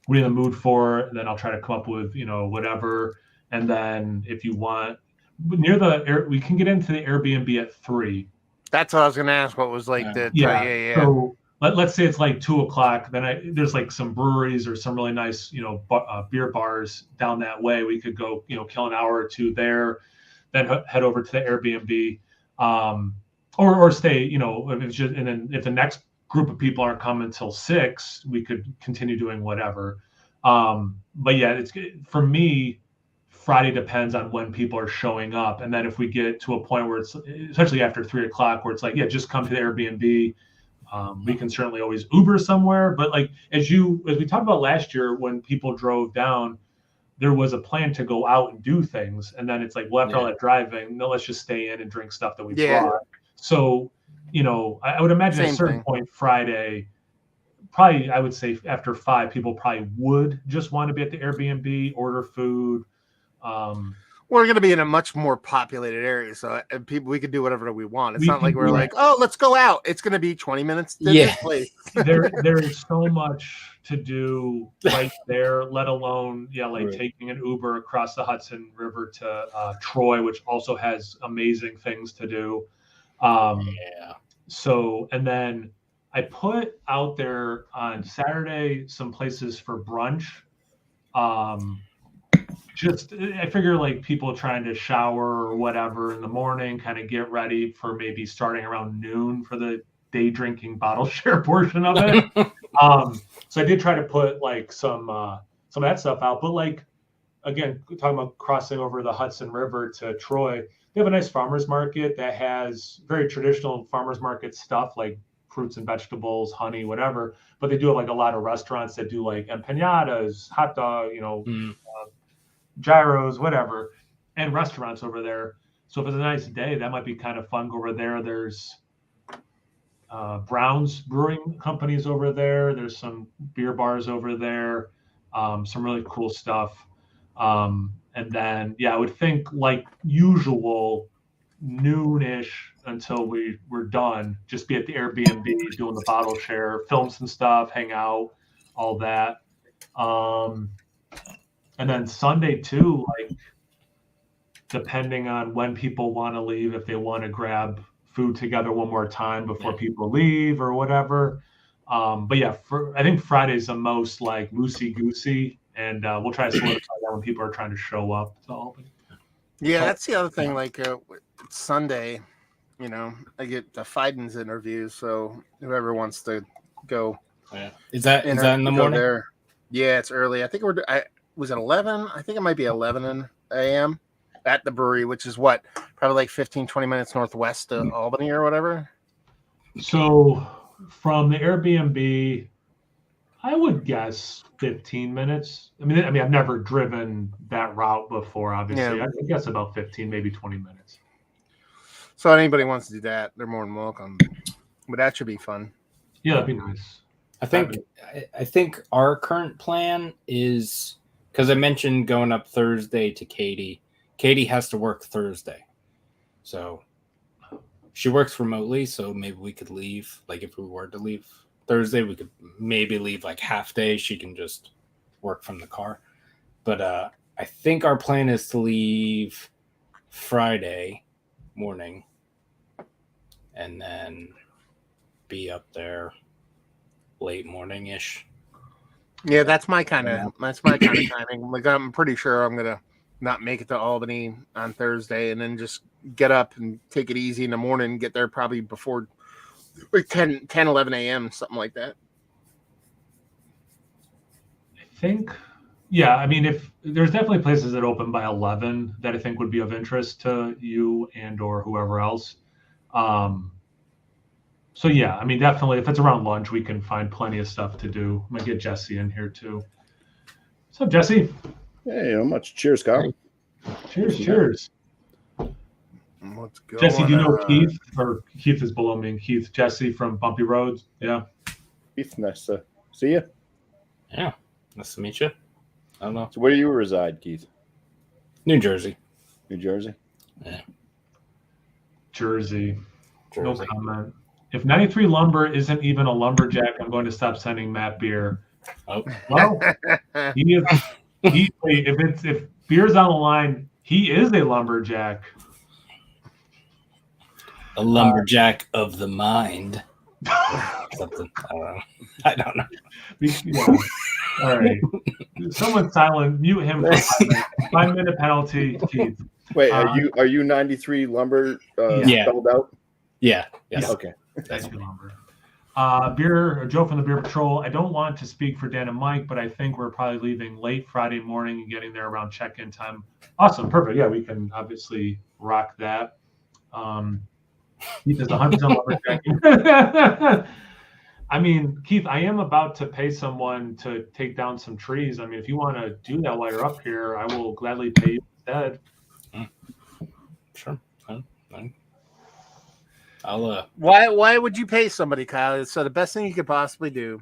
we're in the mood for, and then I'll try to come up with, whatever. And then if you want we can get into the Airbnb at 3. That's what I was going to ask. What was like yeah. So let's say it's like 2:00. Then there's like some breweries or some really nice, beer bars down that way. We could go, kill an hour or two there, then head over to the Airbnb, or stay, if it's just, and then if the next group of people aren't coming until 6, we could continue doing whatever. But yeah, it's for me. Friday depends on when people are showing up. And then if we get to a point where it's especially after 3:00 where it's like, yeah, just come to the Airbnb. We can certainly always Uber somewhere. But like, as we talked about last year, when people drove down, there was a plan to go out and do things. And then it's like, well, after all that driving, no, let's just stay in and drink stuff that we brought. So, I would imagine at a certain point Friday, probably I would say after 5, people probably would just want to be at the Airbnb, order food. We're going to be in a much more populated area, so we could do whatever we want. It's not like we're like, oh, let's go out. It's going to be 20 minutes to this place. There is so much to do right there, let alone taking an Uber across the Hudson River to Troy, which also has amazing things to do. So, and then I put out there on Saturday some places for brunch. I figure like people trying to shower or whatever in the morning, kind of get ready for maybe starting around noon for the day drinking bottle share portion of it. So I did try to put like some of that stuff out, but like, again, talking about crossing over the Hudson River to Troy, they have a nice farmer's market that has very traditional farmer's market stuff like fruits and vegetables, honey, whatever. But they do have like a lot of restaurants that do like empanadas, hot dog, gyros, whatever, and restaurants over there. So if it's a nice day, that might be kind of fun. Go over there. There's Brown's Brewing Companies over there. There's some beer bars over there. Some really cool stuff. And then, I would think like usual, noonish until we're done. Just be at the Airbnb doing the bottle share, film some stuff, hang out, all that. And then Sunday too, like depending on when people want to leave, if they want to grab food together one more time before people leave or whatever. But yeah, I think Friday's the most like loosey goosey, and we'll try to solidify that when people are trying to show up to Albany. Yeah, that's the other thing. Like Sunday, I get the Fiden's interviews, so whoever wants to go. Yeah. Is that in the morning? There. Yeah, it's early. I think was it 11? I think it might be 11 a.m. at the brewery, which is probably like 15, 20 minutes northwest of Albany or whatever. So from the Airbnb, I would guess 15 minutes. I mean, I've never driven that route before, obviously. Yeah. I guess about 15, maybe 20 minutes. So anybody wants to do that, they're more than welcome. But that should be fun. Yeah, that'd be nice. I think our current plan is, because I mentioned going up Thursday to Katie. Katie has to work Thursday. So she works remotely, so maybe we could leave. Like if we were to leave Thursday, we could maybe leave like half day. She can just work from the car. But I think our plan is to leave Friday morning and then be up there late morning-ish. Yeah, that's my kind of timing. Like I'm pretty sure I'm gonna not make it to Albany on Thursday, and then just get up and take it easy in the morning. Get there probably before Like 10, 11 a.m., something like that. I think, yeah. I mean, if there's definitely places that open by 11 that I think would be of interest to you and or whoever else. So yeah, I mean, definitely if it's around lunch, we can find plenty of stuff to do. I'm gonna get Jesse in here too. What's up, Jesse? Hey, not much. Cheers, Kyle. Cheers, cheers. What's going Jesse, do you know on? Keith? Or Keith is below me. Keith, Jesse from Bumpy Roads. Yeah. Keith, nice to see you. Yeah, nice to meet you. I don't know. So where do you reside, Keith? New Jersey. New Jersey? Yeah. Jersey. No Jersey. comment. If 93 Lumber isn't even a lumberjack, I'm going to stop sending Matt beer. Oh. Well, if beer's on the line, he is a lumberjack. A lumberjack of the mind. Something. I don't know. Yeah. All right. Someone silent. Mute him for 5 minutes. 5-minute penalty, Keith. Wait, are you 93 Lumber Yeah. spelled out? Yeah. Yes. Okay. That's your lumber. Joe from the Beer Patrol. I don't want to speak for Dan and Mike, but I think we're probably leaving late Friday morning and getting there around check-in time. Awesome. Perfect. Yeah, we can obviously rock that. Keith is 100% lumberjack. I mean, Keith, I am about to pay someone to take down some trees. I mean, if you want to do that while you're up here, I will gladly pay you instead. Sure. I'll Why would you pay somebody, Kyle? So the best thing you could possibly do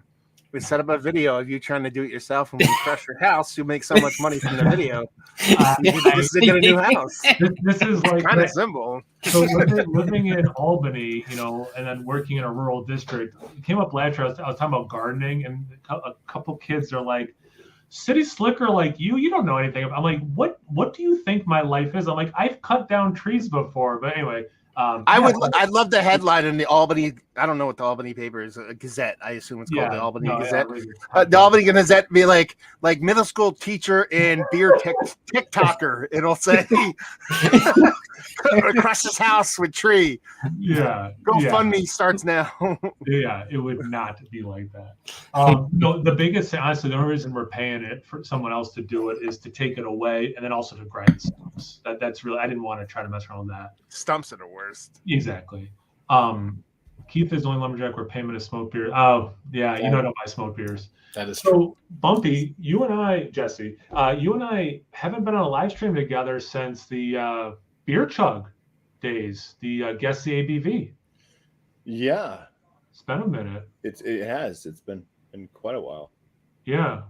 is set up a video of you trying to do it yourself, and when you crush your house, you make so much money from the video. Just to get a new house. This is like Kind of simple. So living in Albany, and then working in a rural district, it came up last year. I was talking about gardening, and a couple kids are like, "City slicker like you don't know anything." I'm like, "What do you think my life is?" I'm like, "I've cut down trees before," but anyway. I'd love the headline in the Albany. I don't know what the Albany paper is. A Gazette, I assume it's called the Albany Gazette. The Albany Gazette be like middle school teacher and beer TikToker. It'll say across his house with tree. Yeah. GoFundMe starts now. Yeah, it would not be like that. No, the biggest, honestly, the only reason we're paying it for someone else to do it is to take it away and then also to grind stumps. That's really, I didn't want to try to mess around with that. Stumps are the worst. Exactly. Keith is the only lumberjack where payment is smoked beer. Oh, yeah, you know I don't buy smoked beers. That is true. So, Bumpy, you and I, Jesse, you and I haven't been on a live stream together since the beer chug days, the Guess the ABV. Yeah. It's been a minute. It has. It's been quite a while. Yeah.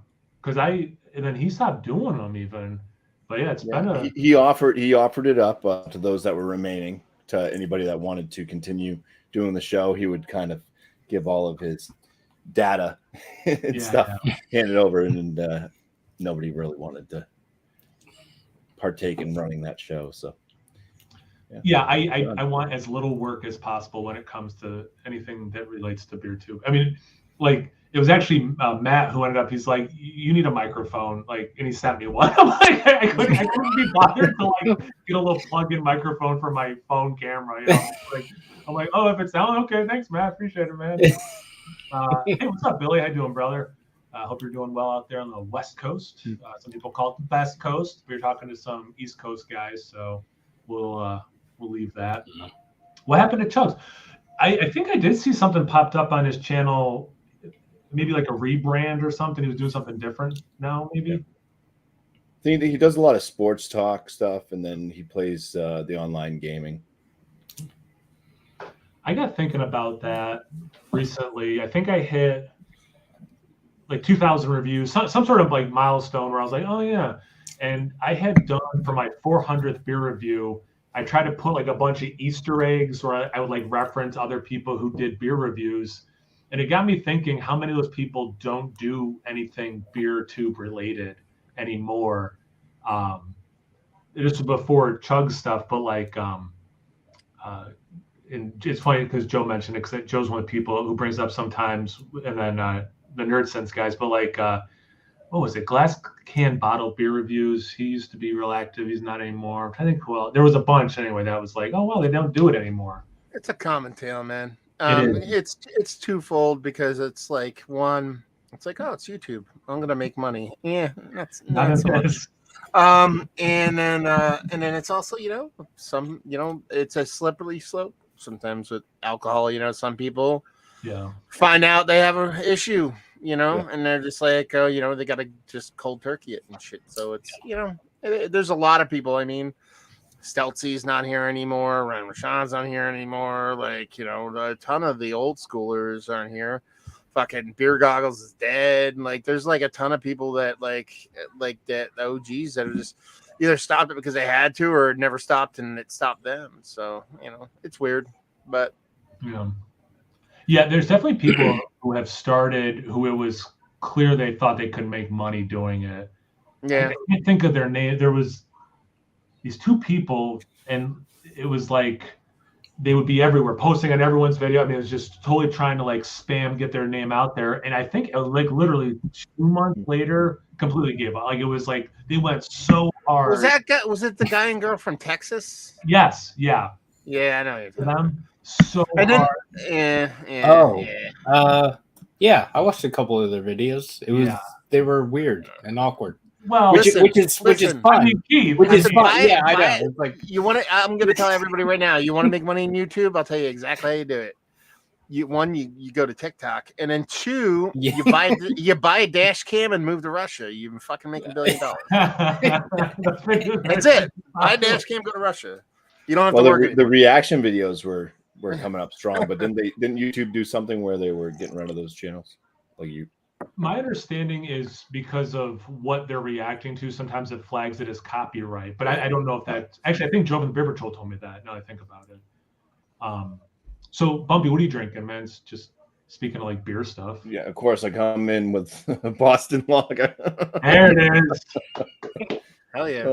Because and then he stopped doing them even. But yeah, it's been he offered it up to those that were remaining, to anybody that wanted to continue doing the show. He would kind of give all of his data and stuff, hand it over, and nobody really wanted to partake in running that show. So I want as little work as possible when it comes to anything that relates to BeerTube. I mean, like, it was actually Matt who ended up, he's like, "You need a microphone," like, and he sent me one. I'm like, I couldn't be bothered to like get a little plug-in microphone for my phone camera. Like, I'm like, "Oh, if it's down, okay, thanks, Matt, appreciate it, man." Hey, what's up, Billy? How you doing, brother? Hope you're doing well out there on the West Coast. Some people call it the Best Coast. We're talking to some East Coast guys, so we'll leave that. What happened to Chugs? I think I did see something popped up on his channel. Maybe like a rebrand or something. He was doing something different now, maybe. I think he does a lot of sports talk stuff, and then he plays the online gaming. I got thinking about that recently. I think I hit like 2,000 reviews, some sort of like milestone where I was like, "Oh yeah." And I had done for my 400th beer review, I tried to put like a bunch of Easter eggs where I would like reference other people who did beer reviews. And it got me thinking how many of those people don't do anything BeerTube related anymore. This was before Chug stuff, but like, and it's funny because Joe mentioned it, because Joe's one of the people who brings up sometimes, and then the Nerd Sense guys, but like, what was it? Glass can bottle beer reviews. He used to be real active. He's not anymore. I think, well, there was a bunch anyway that was like, "Oh, well, they don't do it anymore." It's a common tale, man. It's twofold because it's like one, it's like, oh, it's YouTube. I'm gonna make money. Yeah, that's not so much. And then it's also, it's a slippery slope sometimes with alcohol. Some people find out they have an issue, and they're just like, oh, they got to just cold turkey it and shit. So it's, there's a lot of people. I mean, Stelzy's not here anymore. Ryan Rashawn's not here anymore. Like, a ton of the old schoolers aren't here. Fucking Beer Goggles is dead. Like, there's like a ton of people that like that OGs that have just either stopped it because they had to or never stopped and it stopped them. So, it's weird, but yeah, there's definitely people who have started who it was clear they thought they could make money doing it. Yeah, I can't think of their name. There was these two people, and it was like they would be everywhere, posting on everyone's video. I mean, it was just totally trying to like spam, get their name out there. And I think it was like literally 2 months later, completely gave up. Like, it was like they went so hard. Was it the guy and girl from Texas? Yes, yeah. Yeah, I know. Them so hard. Yeah, I watched a couple of their videos. They were weird and awkward. Well, which is fine. I mean, which is fine. Yeah, I know. It's like, I'm going to tell everybody right now. You want to make money on YouTube? I'll tell you exactly how you do it. You go to TikTok, and then 2, you buy a dash cam and move to Russia. You fucking make $1 billion. That's it. Buy a dash cam, go to Russia. You don't have to work. The reaction videos were coming up strong, but didn't YouTube do something where they were getting rid of those channels? Like you. My understanding is because of what they're reacting to, sometimes it flags it as copyright. But I don't know if that actually. I think Joe from the Beer Patrol told me that. Now that I think about it. So Bumpy, what are you drinking, man? It's just speaking of like beer stuff. Yeah, of course. I come in with Boston Lager. There it is. Hell yeah.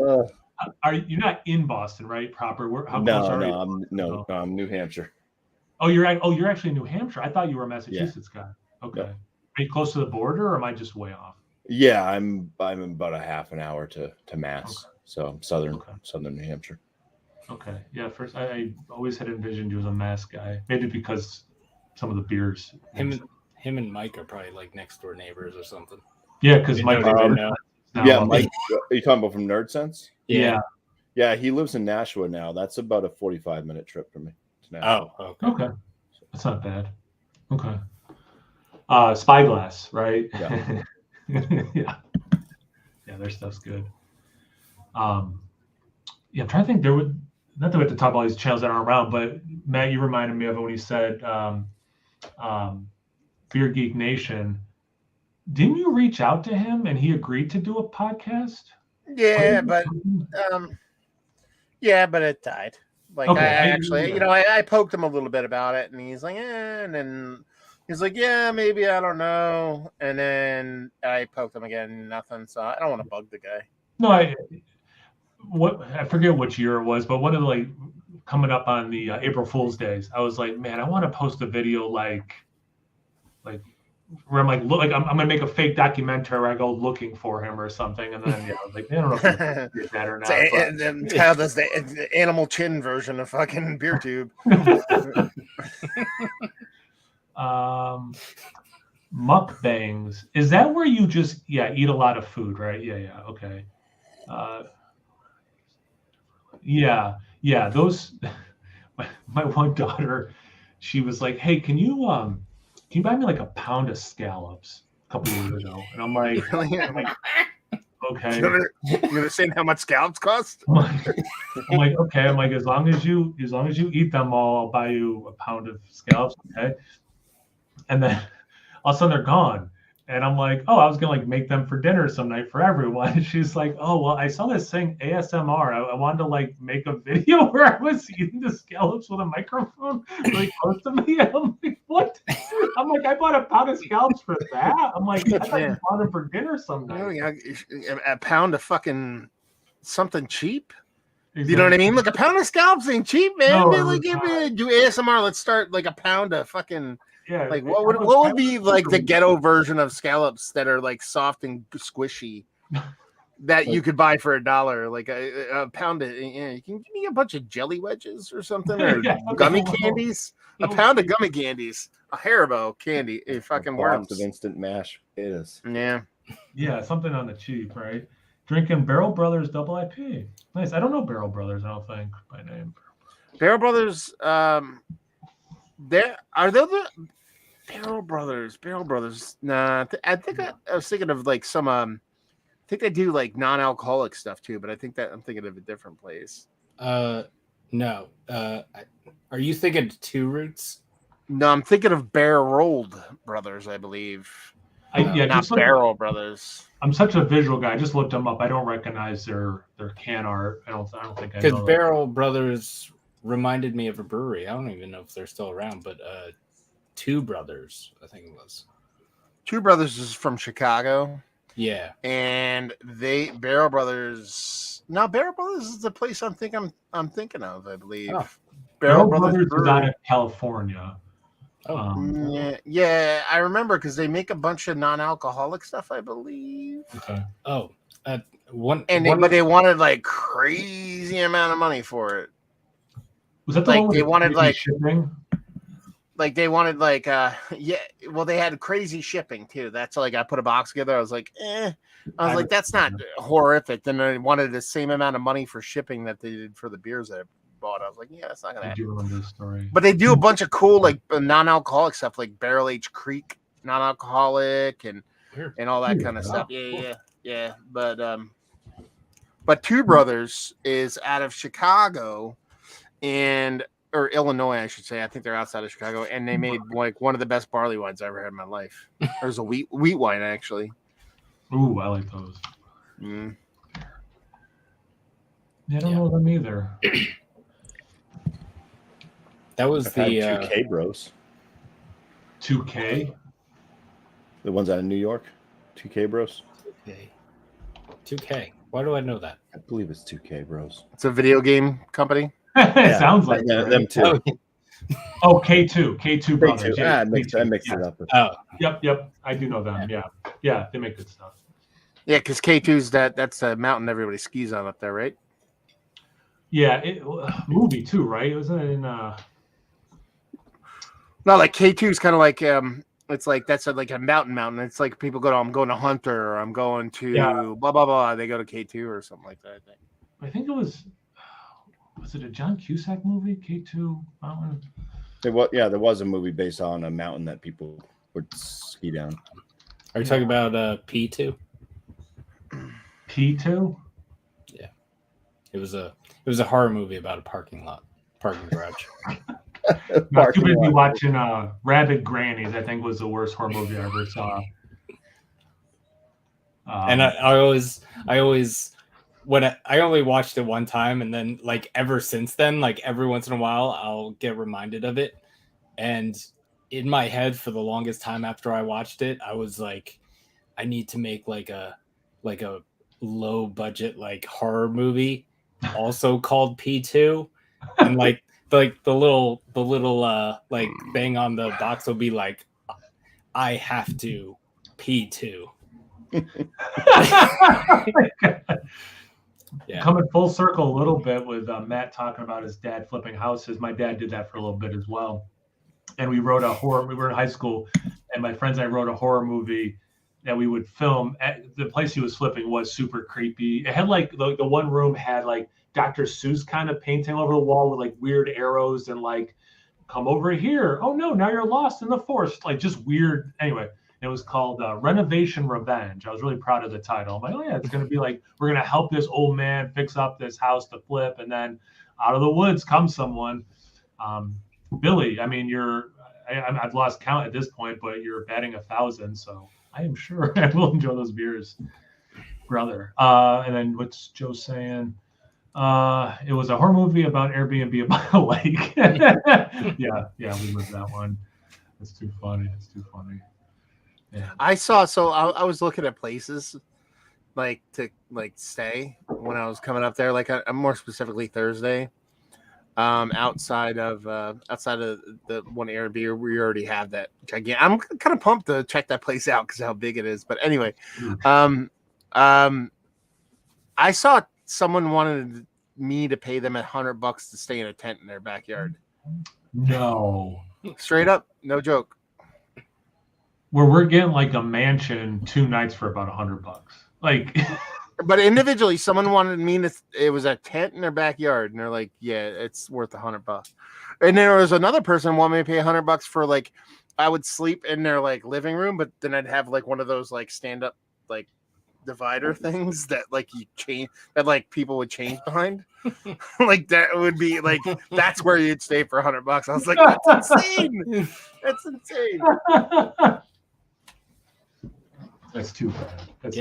Are you not in Boston, right? Proper? No, I'm New Hampshire. Oh, you're actually in New Hampshire. I thought you were a Massachusetts guy. Okay. Yeah. Are you close to the border, or am I just way off? Yeah, I'm about a half an hour to Mass. Okay. So I'm southern New Hampshire. Okay. Yeah. First, I always had envisioned you as a Mass guy. Maybe because some of the beers. Him and Mike are probably like next door neighbors or something. Yeah, because Mike. Mike. Are you talking about from Nerd Sense? Yeah. Yeah, he lives in Nashua now. That's about a 45-minute trip for me to Nashua. Oh, okay. That's not bad. Okay. Spyglass, right? Yeah. Yeah, their stuff's good. I'm trying to think. There would not that we have to talk about all these channels that aren't around, but Matt, you reminded me of it when you said Beer Geek Nation. Didn't you reach out to him and he agreed to do a podcast? Yeah, but it died. Like, okay. I poked him a little bit about it, and he's like, and then he's like, yeah, maybe, I don't know. And then I poked him again, nothing. So I don't want to bug the guy. No, I forget which year it was, but one of the, like, coming up on the April Fool's Days, I was like, man, I want to post a video like where I'm like, look, like I'm gonna make a fake documentary where I go looking for him or something, and then I was like, I don't know if it's that or not. How does the animal chin version of fucking beer tube? Mukbangs, is that where you just eat a lot of food, right? Yeah, okay. Those. My one daughter, she was like, hey, can you buy me like a pound of scallops a couple years ago? And I'm like, okay. You understand how much scallops cost? I'm like, okay. I'm like, as long as you eat them all, I'll buy you a pound of scallops, okay? And then all of a sudden they're gone. And I'm like, oh, I was gonna like make them for dinner some night for everyone. And she's like, oh, well, I saw this thing ASMR. I wanted to like make a video where I was eating the scallops with a microphone really close to me. And I'm like, what? I'm like, I bought a pound of scallops for that. I'm like, I thought you bought them for dinner some night. A pound of fucking something cheap. Exactly. You know what I mean? Like a pound of scallops ain't cheap, man. No, like, do ASMR. Let's start like a pound of fucking. Yeah, like what would be like the ghetto version of scallops that are like soft and squishy? that you could buy for $1, like a pound of. You can give me a bunch of jelly wedges or something, or gummy candies. A pound of gummy candies, a Haribo candy, a fucking worms of instant mash potatoes. Yeah, something on the cheap, right? Drinking Barrel Brothers Double IP. Nice. I don't know Barrel Brothers. I don't think by name. Barrel Brothers. There are they the Barrel Brothers. Barrel Brothers. Nah, I think I was thinking of like some. I think they do like non-alcoholic stuff too, but I think that I'm thinking of a different place. No. Are you thinking Two Roots? No, I'm thinking of Barreled Brothers, I believe. Not Barrel Brothers. I'm such a visual guy. I just looked them up. I don't recognize their can art. I don't think I know. Because Barrel Brothers reminded me of a brewery. I don't even know if they're still around, but Two Brothers, I think it was. Two Brothers is from Chicago. Yeah. And Barrel Brothers. No, Barrel Brothers is the place I'm thinking of, I believe. Oh. Barrel Brothers is out of California. Yeah, I remember because they make a bunch of non-alcoholic stuff, I believe. Okay. Oh, but they wanted like crazy amount of money for it. Was that the one they wanted like shipping? Like they wanted like well they had crazy shipping too. That's like I put a box together. I was like, like that's not horrific. Then they wanted the same amount of money for shipping that they did for the beers that I bought. I was like, yeah, that's not gonna happen. I do remember this story. But they do a bunch of cool like non-alcoholic stuff, like Barrel Age Creek non-alcoholic and all that kind of stuff. Yeah. But Two Brothers is out of Chicago or Illinois, I should say. I think they're outside of Chicago, and they made like one of the best barley wines I ever had in my life. There's a wheat wine actually. Ooh, I like those. Mm. Yeah, I don't know them either. That was I've the 2K Bros. 2K? The ones out of New York? 2K Bros? 2K. Why do I know that? I believe it's 2K Bros. It's a video game company. It sounds like them too. Oh, K2 Brothers. Yeah, I mixed it up. Yep. I do know them. Yeah, they make good stuff. Yeah, because K2's that's a mountain everybody skis on up there, right? Yeah, movie too, right? Wasn't it in No, like K2 is kind of like it's like that's like a mountain. It's like people go to I'm going to Hunter or I'm going to blah blah blah. They go to K2 or something like that. I think it was it a John Cusack movie? K2 Mountain. There was a movie based on a mountain that people would ski down. Are you talking about P2? P2? Yeah, it was a horror movie about a parking garage. Not too busy watching Rabid Grannies. I think was the worst horror movie I ever saw. And I always I only watched it one time, and then like ever since then, like every once in a while, I'll get reminded of it. And in my head, for the longest time after I watched it, I was like, I need to make like a low budget like horror movie, also called P2, and like the little like thing on the box will be like, I have to P2. Yeah. Coming full circle a little bit with Matt talking about his dad flipping houses. My dad did that for a little bit as well. And we wrote a horror. We were in high school, and my friends and I wrote a horror movie that we would film. At the place he was flipping was super creepy. It had like the one room had like Dr. Seuss kind of painting over the wall with like weird arrows and like, come over here. Oh no, now you're lost in the forest. Like just weird. Anyway. It was called Renovation Revenge. I was really proud of the title. I'm like, oh yeah, it's going to be like, we're going to help this old man fix up this house to flip. And then out of the woods comes someone. Billy, I mean, I've lost count at this point, but you're batting 1,000. So I am sure I will enjoy those beers, brother. And then what's Joe saying? It was a horror movie about Airbnb about a lake. yeah, we moved that one. It's too funny. Yeah. I was looking at places like to like stay when I was coming up there, like more specifically Thursday, outside of the one Airbnb we already have that gigantic. I'm kind of pumped to check that place out because how big it is. But anyway, I saw someone wanted me to pay them $100 to stay in a tent in their backyard. No. Straight up, no joke. Where we're getting like a mansion 2 nights for about $100. Like, but individually, someone wanted me to. It was a tent in their backyard, and they're like, "Yeah, it's worth $100." And there was another person wanted me to pay $100 for like, I would sleep in their like living room, but then I'd have like one of those like stand up like divider things that like you change that like people would change behind. Like that would be like that's where you'd stay for $100. I was like, that's insane. That's insane. That's too bad. That's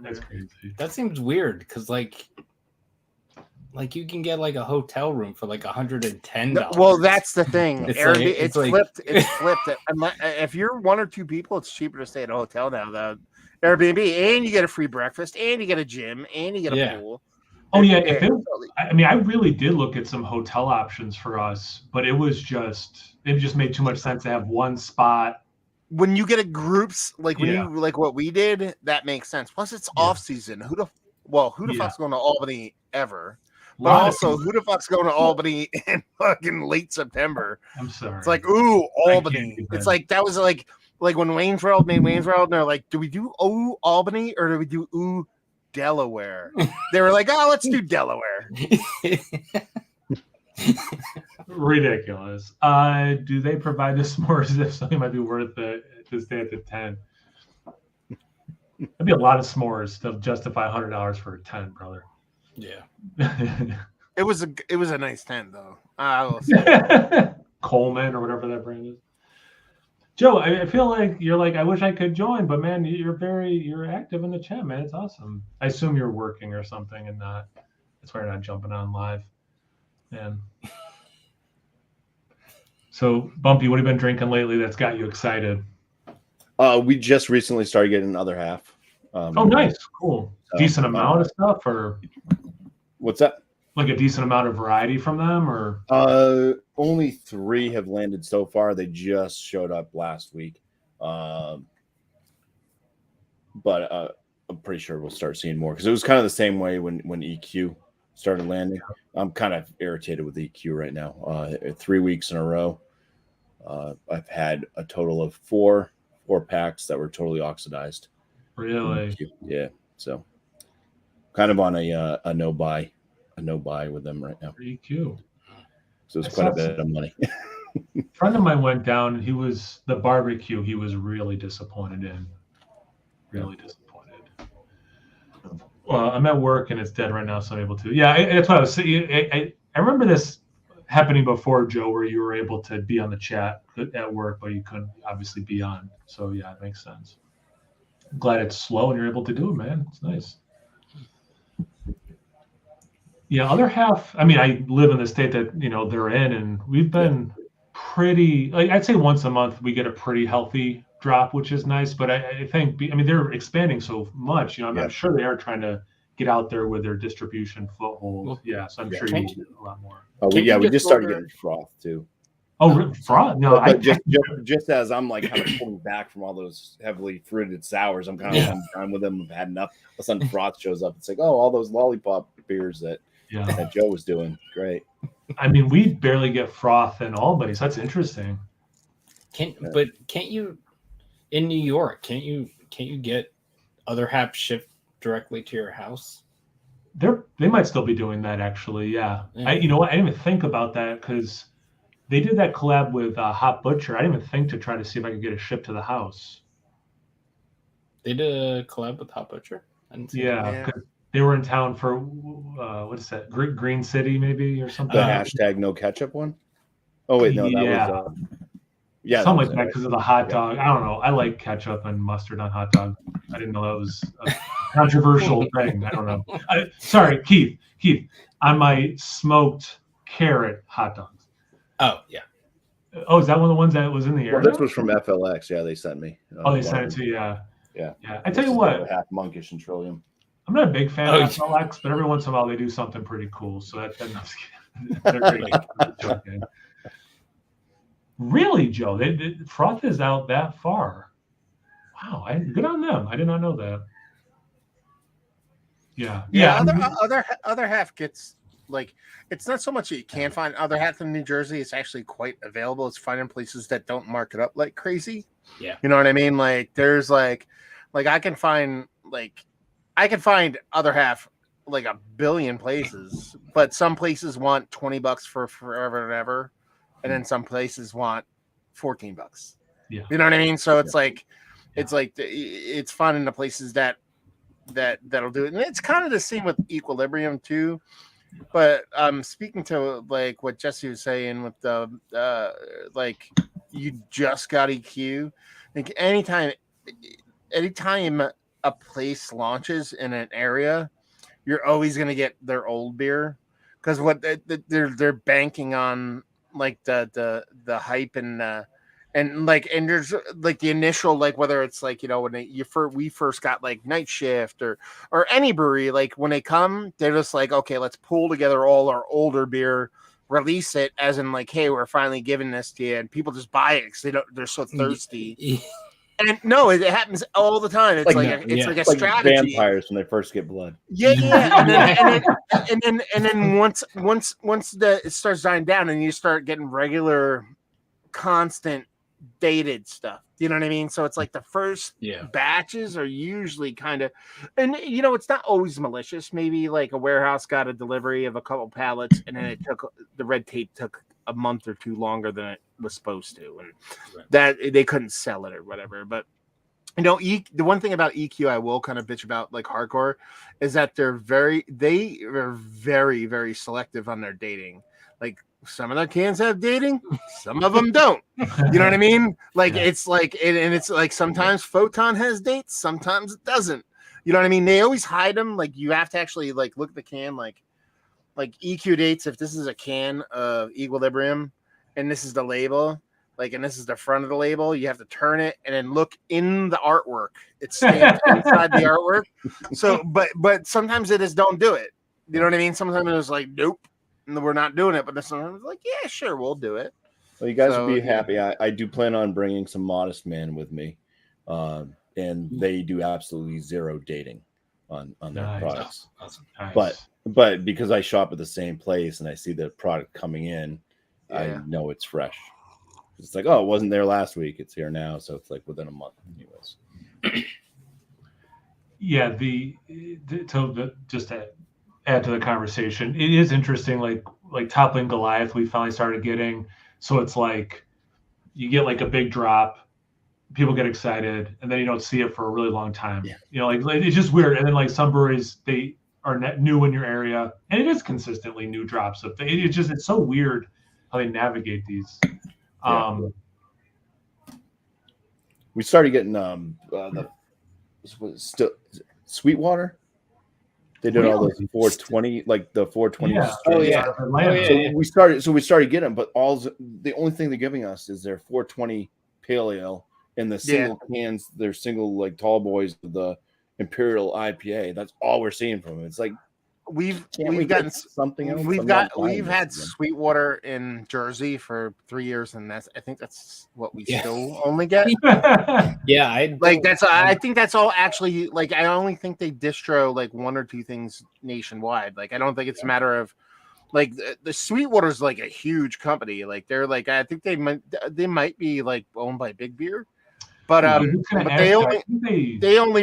that's crazy. That seems weird because like you can get like a hotel room for like $110. Well, that's the thing. It's flipped. It's flipped. If you're 1 or 2 people, it's cheaper to stay at a hotel now than Airbnb, and you get a free breakfast, and you get a gym, and you get a pool. Oh yeah. I mean, I really did look at some hotel options for us, but it just made too much sense to have one spot. When you get a groups like when you like what we did, that makes sense. Plus, it's off season. Who the fuck's going to Albany ever? But also, who the fuck's going to Albany in fucking late September? I'm sorry. It's like, ooh, Albany. It's like that was like when Wayne's World made Wayne's World, and they're like, do we do Albany or do we do Delaware? They were like, oh, let's do Delaware. Ridiculous. Do they provide the s'mores if something might be worth it to stay at the tent? That'd be a lot of s'mores to justify $100 for a tent, brother. Yeah. It was a nice tent though. Coleman or whatever that brand is. Joe, I feel like you're like, I wish I could join, but man, you're active in the chat, man. It's awesome. I assume you're working or something and that's why you're not jumping on live. Man. So, Bumpy, what have you been drinking lately that's got you excited? We just recently started getting another half. Oh, nice. Cool. Decent amount of stuff, or what's that? Like a decent amount of variety from them, or? Only 3 have landed so far. They just showed up last week. But I'm pretty sure we'll start seeing more because it was kind of the same way when EQ started landing. I'm kind of irritated with EQ right now. 3 weeks in a row, I've had a total of 4 packs that were totally oxidized. Really? Yeah. So kind of on a no buy with them right now. EQ. So it's quite a bit of money. A friend of mine went down, and he was really disappointed in. Really disappointed. Well, I'm at work and it's dead right now, so I'm able to. Yeah, that's what I was saying. I remember this happening before, Joe, where you were able to be on the chat at work, but you couldn't obviously be on. So yeah, it makes sense. I'm glad it's slow and you're able to do it, man. It's nice. Yeah, other half. I mean, I live in the state that they're in, and we've been pretty. Like I'd say once a month we get a pretty healthy drop, which is nice. But I think they're expanding so much. I'm sure they are trying to get out there with their distribution foothold. Yeah, so I'm sure you need a lot more. Oh, we just started getting froth too. Oh, froth? No, but just as I'm like kind of pulling back from all those heavily fruited sours, I'm kind of done with them. I've had enough. All of a sudden, froth shows up. It's like, oh, all those lollipop beers that Joe was doing. Great. I mean, we barely get froth in Albany, so that's interesting. But can't you in New York? Can't you get other haps shipped directly to your house? They might still be doing that, actually. Yeah. I didn't even think about that because they did that collab with Hot Butcher. I didn't even think to try to see if I could get it shipped to the house. They did a collab with Hot Butcher. Because they were in town for what is that? Green City, maybe, or something. The hashtag no ketchup one. Oh wait, no, that was something like that because of the hot dog. I don't know. I like ketchup and mustard on hot dog. I didn't know that was a controversial thing. I don't know. Sorry, Keith. On my smoked carrot hot dogs. Oh yeah. Oh, is that one of the ones that was in the area? Well, this was from FLX. Yeah, they sent me. They sent it to you. Yeah. I tell you what. Half monkish and trillium. I'm not a big fan of FLX, but every once in a while they do something pretty cool. So they're great. Really, Joe? Froth is out that far. Wow, good on them. I did not know that. Yeah. Other half gets like, it's not so much that you can't find other half in New Jersey. It's actually quite available. It's finding places that don't mark it up like crazy. Yeah. You know what I mean? Like there's like I can find other half like a billion places, but some places want $20 for forever and ever, and then some places want $14. Yeah. You know what I mean? So it's like it's finding the places that'll do it. And it's kind of the same with Equilibrium too. But speaking to like what Jesse was saying with the like you just got EQ. Like anytime a place launches in an area, you're always gonna get their old beer because what they're banking on like the hype and there's like the initial like whether it's like when we first got like Night Shift or any brewery, like when they come they're just like, okay, let's pull together all our older beer, release it as in like, hey, we're finally giving this to you, and people just buy it because they're so thirsty. And no, it happens all the time. It's like a strategy. Vampires when they first get blood. Yeah. And then once it starts dying down and you start getting regular, constant, dated stuff. You know what I mean? So it's like the first batches are usually kind of, and it's not always malicious. Maybe like a warehouse got a delivery of a couple pallets, and then the red tape took a month or two longer than it was supposed to, and that they couldn't sell it or whatever. But the one thing about EQ I will kind of bitch about like hardcore is that they are very, very selective on their dating. Like some of their cans have dating, some of them don't. You know what I mean? Like it's like and it's like sometimes Photon has dates, sometimes it doesn't. You know what I mean? They always hide them. Like you have to actually like look at the can, like EQ dates. If this is a can of Equilibrium and this is the label, like, and this is the front of the label, you have to turn it and then look in the artwork. It's stamped inside the artwork. So, but sometimes they just don't do it. You know what I mean? Sometimes it's like, nope, we're not doing it. But then sometimes it's like, yeah, sure, we'll do it. Well, you guys will be happy. I do plan on bringing some Modest Man with me, and they do absolutely zero dating on their products. Awesome. Nice. But because I shop at the same place and I see the product coming in, I know it's fresh. It's like, oh, it wasn't there last week. It's here now. So it's like within a month anyways. Yeah. Just to add to the conversation, it is interesting. Like Toppling Goliath, we finally started getting. So it's like you get like a big drop, people get excited, and then you don't see it for a really long time. Yeah. Like it's just weird. And then like some breweries, they are new in your area, and it is consistently new drops of things. It's so weird how they navigate these. We started getting Sweetwater. They did all those 420, like the 420. Yeah. So we started getting them, but the only thing they're giving us is their 420 pale ale and the single cans, their single like tall boys of the Imperial IPA. That's all we're seeing from them. It's like we've gotten something else. We've had Sweetwater in Jersey for 3 years, and I think that's what we still only get. I think that's all actually. Like I only think they distro like one or two things nationwide. Like I don't think it's a matter of like the Sweetwater's like a huge company. Like they're like, I think they might be like owned by Big Beer. But they only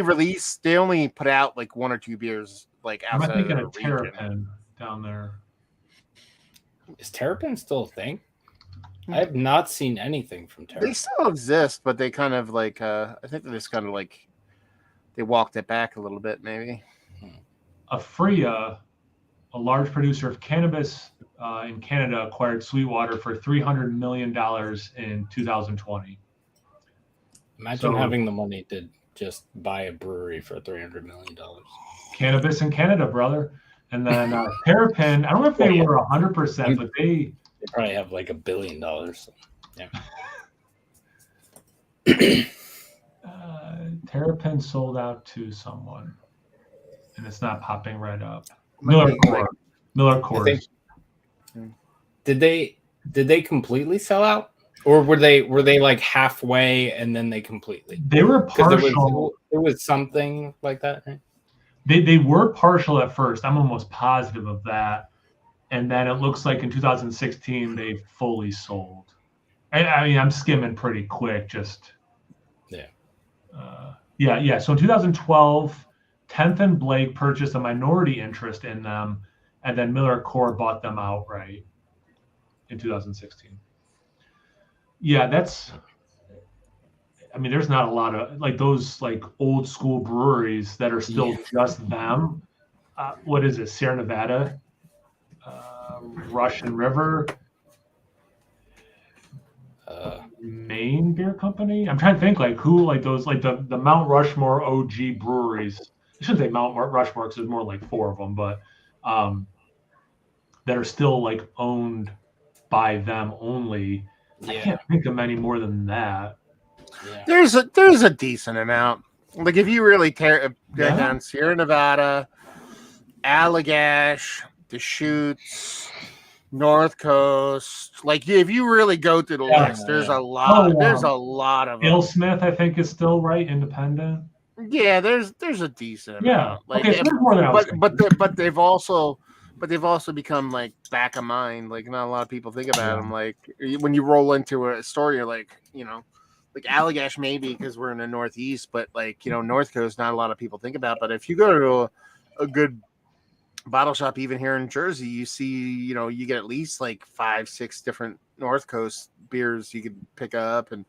put out like one or two beers like outside I'm thinking of of Terrapin down there. Is Terrapin still a thing? I have not seen anything from Terrapin. They still exist, but they kind of like I think they just kind of like they walked it back a little bit, maybe. Afria, a large producer of cannabis in Canada, acquired Sweetwater for $300 million in 2020. Imagine having the money to just buy a brewery for $300 million. Cannabis in Canada, brother. And then Terrapin, I don't know if they were 100%, but they probably have like $1 billion. So, yeah. Terrapin sold out to someone, and it's not popping right up. Miller Coors. Did they completely sell out? Or were they like halfway and then they completely? They were partial. There was something like that, right? They were partial at first. I'm almost positive of that. And then it looks like in 2016 they fully sold. I mean, I'm skimming pretty quick. Just yeah. So in 2012, 10th and Blake purchased a minority interest in them, and then Miller Core bought them outright in 2016. Yeah, that's. I mean, there's not a lot of like those like old school breweries that are still just them. What is it? Sierra Nevada, Russian River, Maine Beer Company. I'm trying to think like who like those like the Mount Rushmore OG breweries. I shouldn't say Mount Rushmore because there's more like 4 of them, but that are still like owned by them only. I can't think of many more than that. There's a decent amount. Like if you really tear down Sierra Nevada, Allagash, Deschutes, North Coast, like if you really go through the list, there's a lot. There's a lot of them. AleSmith, I think, is still right, independent. Yeah, there's a decent amount. Like, okay, so more than I was but they've also become like back of mind. Like not a lot of people think about them. Like when you roll into a store, you're like, like Allagash maybe because we're in the Northeast, but like North Coast, not a lot of people think about. But if you go to a good bottle shop, even here in Jersey, you see you get at least like 5-6 different North Coast beers you could pick up, and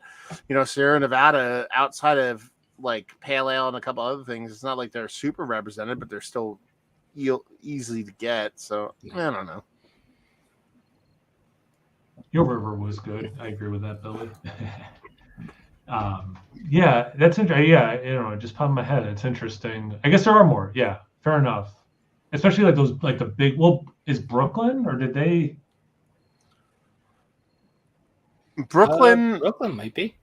Sierra Nevada outside of like pale ale and a couple other things, it's not like they're super represented, but they're still easy to get. So I don't know. Your River was good. I agree with that, Billy. Yeah, that's interesting. Yeah, just popped in my head. It's interesting. I guess there are more. Yeah, fair enough. Especially like those, like the big. Well, is Brooklyn or did they? Brooklyn might be.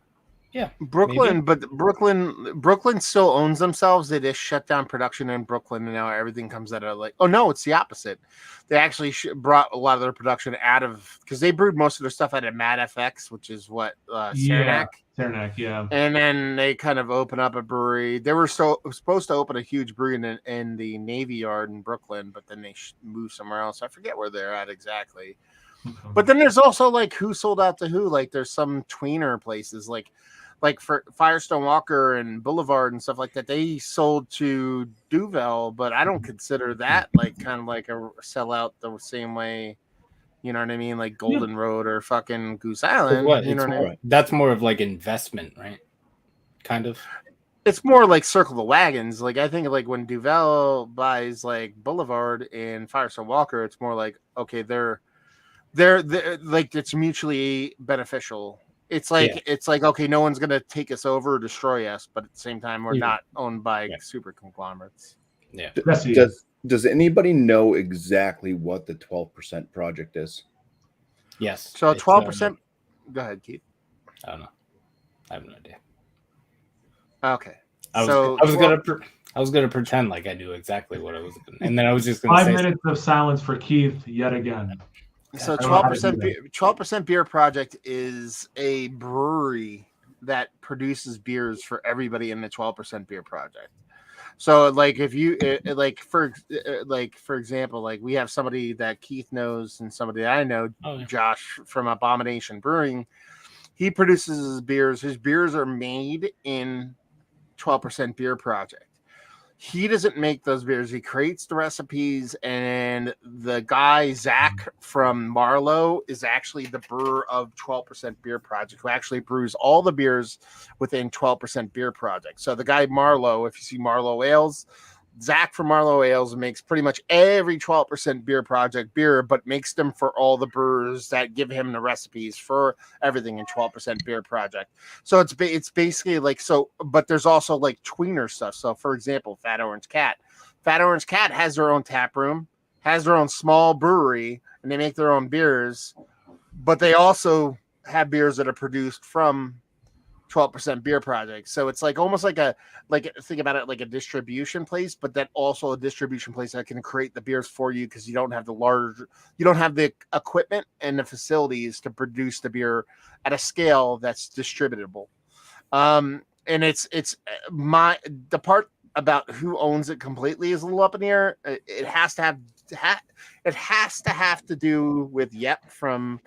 Yeah, Brooklyn, maybe. But Brooklyn still owns themselves. They just shut down production in Brooklyn, and now everything comes out of like. Oh no, it's the opposite. They actually brought a lot of their production out of because they brewed most of their stuff out of Mad FX, which is what Saranac. Saranac, yeah. And then they kind of open up a brewery. They were supposed to open a huge brewery in the Navy Yard in Brooklyn, but then they moved somewhere else. I forget where they're at exactly. Okay. But then there's also like who sold out to who. Like there's some tweener places like for Firestone Walker and Boulevard and stuff like that. They sold to Duvel, but I don't consider that like kind of like a sellout the same way. You know what I mean? Like Golden Road or fucking Goose Island. What? You know what I mean? That's more of like investment, right? Kind of. It's more like circle the wagons. Like I think like when Duvel buys like Boulevard and Firestone Walker, it's more like okay, they're like it's mutually beneficial. It's like okay, no one's gonna take us over or destroy us, but at the same time, we're not owned by super conglomerates. Yeah. Does anybody know exactly what the 12% project is? Yes. So 12%. Go ahead, Keith. I don't know. I have no idea. Okay. I was gonna pretend like I knew exactly what I was gonna, and then I was just gonna 5 minutes of silence for Keith yet again. So 12% Beer Project is a brewery that produces beers for everybody in the 12% Beer Project. So like if you like for example, like we have somebody that Keith knows and somebody that I know, Josh from Abomination Brewing. He produces his beers. His beers are made in 12% Beer Project. He doesn't make those beers. He creates the recipes, and the guy Zach from Marlowe is actually the brewer of 12% Beer Project, who actually brews all the beers within 12% Beer Project. So the guy Marlowe, if you see Marlowe Ales, Zach from Marlowe Ales makes pretty much every 12% Beer Project beer, but makes them for all the brewers that give him the recipes for everything in 12% Beer Project. So it's basically like so, but there's also like tweener stuff. So for example, Fat Orange Cat has their own tap room, has their own small brewery, and they make their own beers, but they also have beers that are produced from 12% Beer Project. So it's like almost like think about it like a distribution place, but that also a distribution place that can create the beers for you because you don't have the equipment and the facilities to produce the beer at a scale that's distributable. And it's the part about who owns it completely is a little up in the air. It has to have to do with Yep from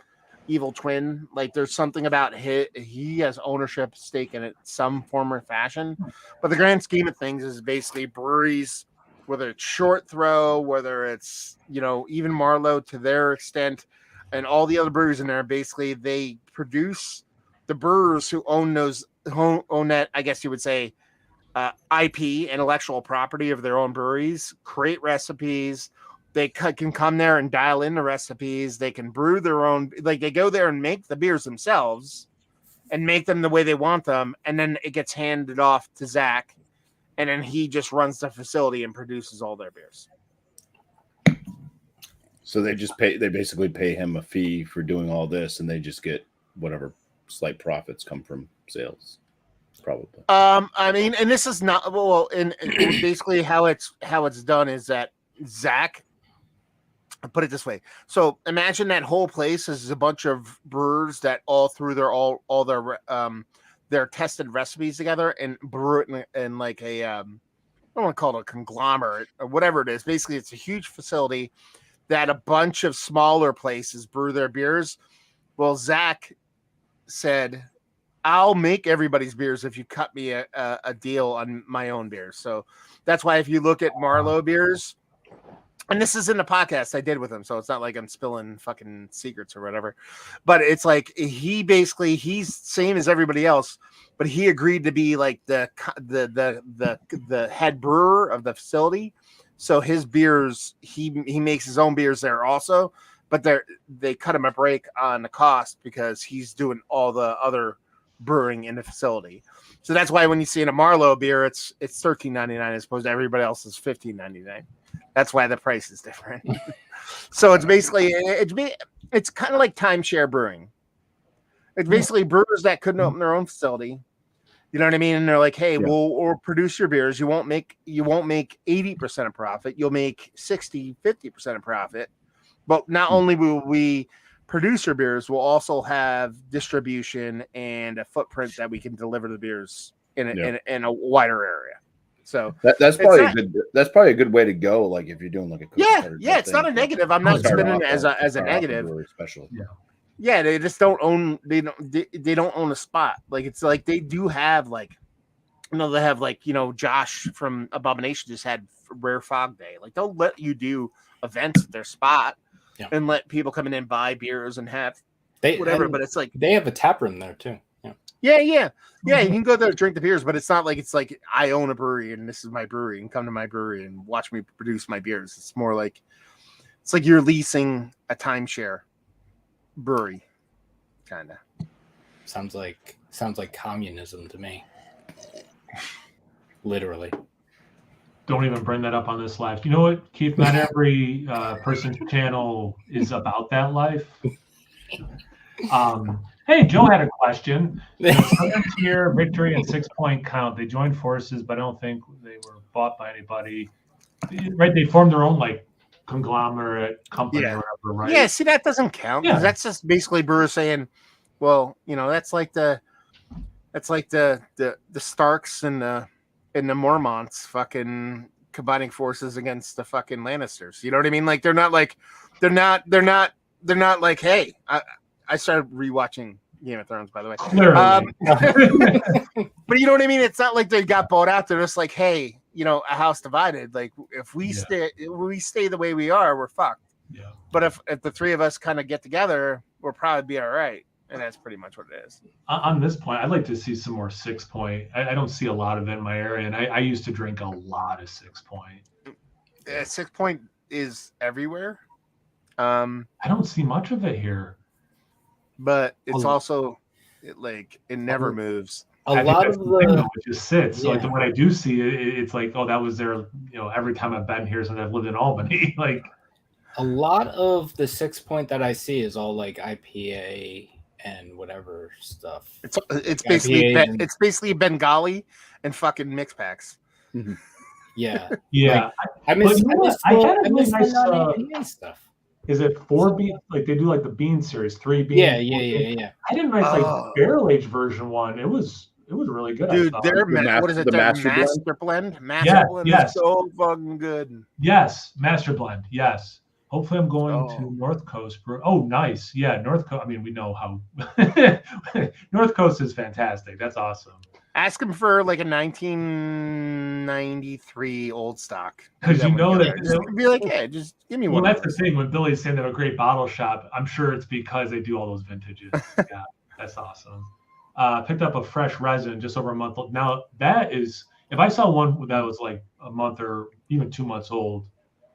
Evil Twin. Like there's something about he has ownership stake in it some form or fashion. But the grand scheme of things is basically breweries, whether it's Short Throw, whether it's, even Marlowe to their extent, and all the other breweries in there, basically they produce the brewers who own that, I guess you would say, IP, intellectual property of their own breweries, create recipes. They can come there and dial in the recipes. They can brew their own, like they go there and make the beers themselves and make them the way they want them. And then it gets handed off to Zach. And then he just runs the facility and produces all their beers. So they basically pay him a fee for doing all this, and they just get whatever slight profits come from sales. Probably. I mean, and this is not and basically how it's done is that Zach, I'll put it this way. So imagine that whole place is a bunch of brewers that all threw their tested recipes together and brew it in like a I don't want to call it a conglomerate or whatever it is. Basically, it's a huge facility that a bunch of smaller places brew their beers. Well, Zach said, I'll make everybody's beers if you cut me a deal on my own beers. So that's why if you look at Marlowe beers, and this is in the podcast I did with him, so it's not like I'm spilling fucking secrets or whatever, but it's like he's same as everybody else, but he agreed to be like the head brewer of the facility. So his beers, he makes his own beers there also, but they cut him a break on the cost because he's doing all the other brewing in the facility. So that's why when you see in a Marlowe beer, it's $13.99 as opposed to everybody else's $15.99. That's why the price is different. So it's basically it's kind of like timeshare brewing. It's basically brewers that couldn't open their own facility. You know what I mean? And they're like, hey, we'll produce your beers. You won't make 80% of profit. You'll make 50% of profit. But not only will we produce your beers, we'll also have distribution and a footprint that we can deliver the beers in a wider area. So that's probably a good way to go. Like if you're doing like a it's not a negative. I'm not spinning it as a negative. Special. Yeah, they just don't own. They don't own a spot. Like it's like they do have like, they have like Josh from Abomination just had Rare Fog Day. Like they'll let you do events at their spot and let people come in and buy beers and have whatever. But it's like they have a tap room there too. Yeah. You can go there to drink the beers, but it's not like it's like I own a brewery and this is my brewery and come to my brewery and watch me produce my beers. It's more like it's like you're leasing a timeshare brewery, kind of. Sounds like communism to me. Literally. Don't even bring that up on this live. You know what, Keith? Not every person's channel is about that life. Hey, Joe had a question. Tier, victory, and 6-point count. They joined forces, but I don't think they were bought by anybody. Right? They formed their own like conglomerate company or whatever, right? Yeah, see, that doesn't count. Yeah. That's just basically brewers saying, well, that's like the Starks and the Mormonts fucking combining forces against the fucking Lannisters. You know what I mean? Like they're not like, hey, I started rewatching Game of Thrones, by the way. But you know what I mean? It's not like they got bought out. They're just like, hey, a house divided. Like if we stay the way we are, we're fucked. Yeah. But if the three of us kind of get together, we'll probably be all right. And that's pretty much what it is. On this point, I'd like to see some more 6-point. I don't see a lot of it in my area, and I used to drink a lot of 6-point. 6-point is everywhere. I don't see much of it here. But it's also it never moves. A lot of it just sits. So like when I do see it, it's like, oh, that was there. Every time I've been here since I've lived in Albany, like a lot of the 6-point that I see is all like IPA and whatever stuff. It's basically Bengali and fucking mix packs. Mm-hmm. Yeah. Yeah. I miss stuff. Is it 4 beans? Like they do like the bean series, 3 beans. Yeah. I didn't write like barrel aged version 1. It was it was really good. Dude, I thought. what is it? the Their Master Blend? Master Blend? Master Yeah, Blend yes. is so fucking good. Yes, Master Blend. Yes. Hopefully, I'm going to Oh. North Coast. Oh, nice. Yeah, North Coast. I mean, we know how North Coast is fantastic. That's awesome. Ask him for like a 1993 old stock. Because you know that just be like, hey, just give me one. Well, that's the thing. When Billy's saying they have a great bottle shop, I'm sure it's because they do all those vintages. Yeah, that's awesome. Picked up a fresh resin just over a month old. Now that is, if I saw one that was like a month or even 2 months old,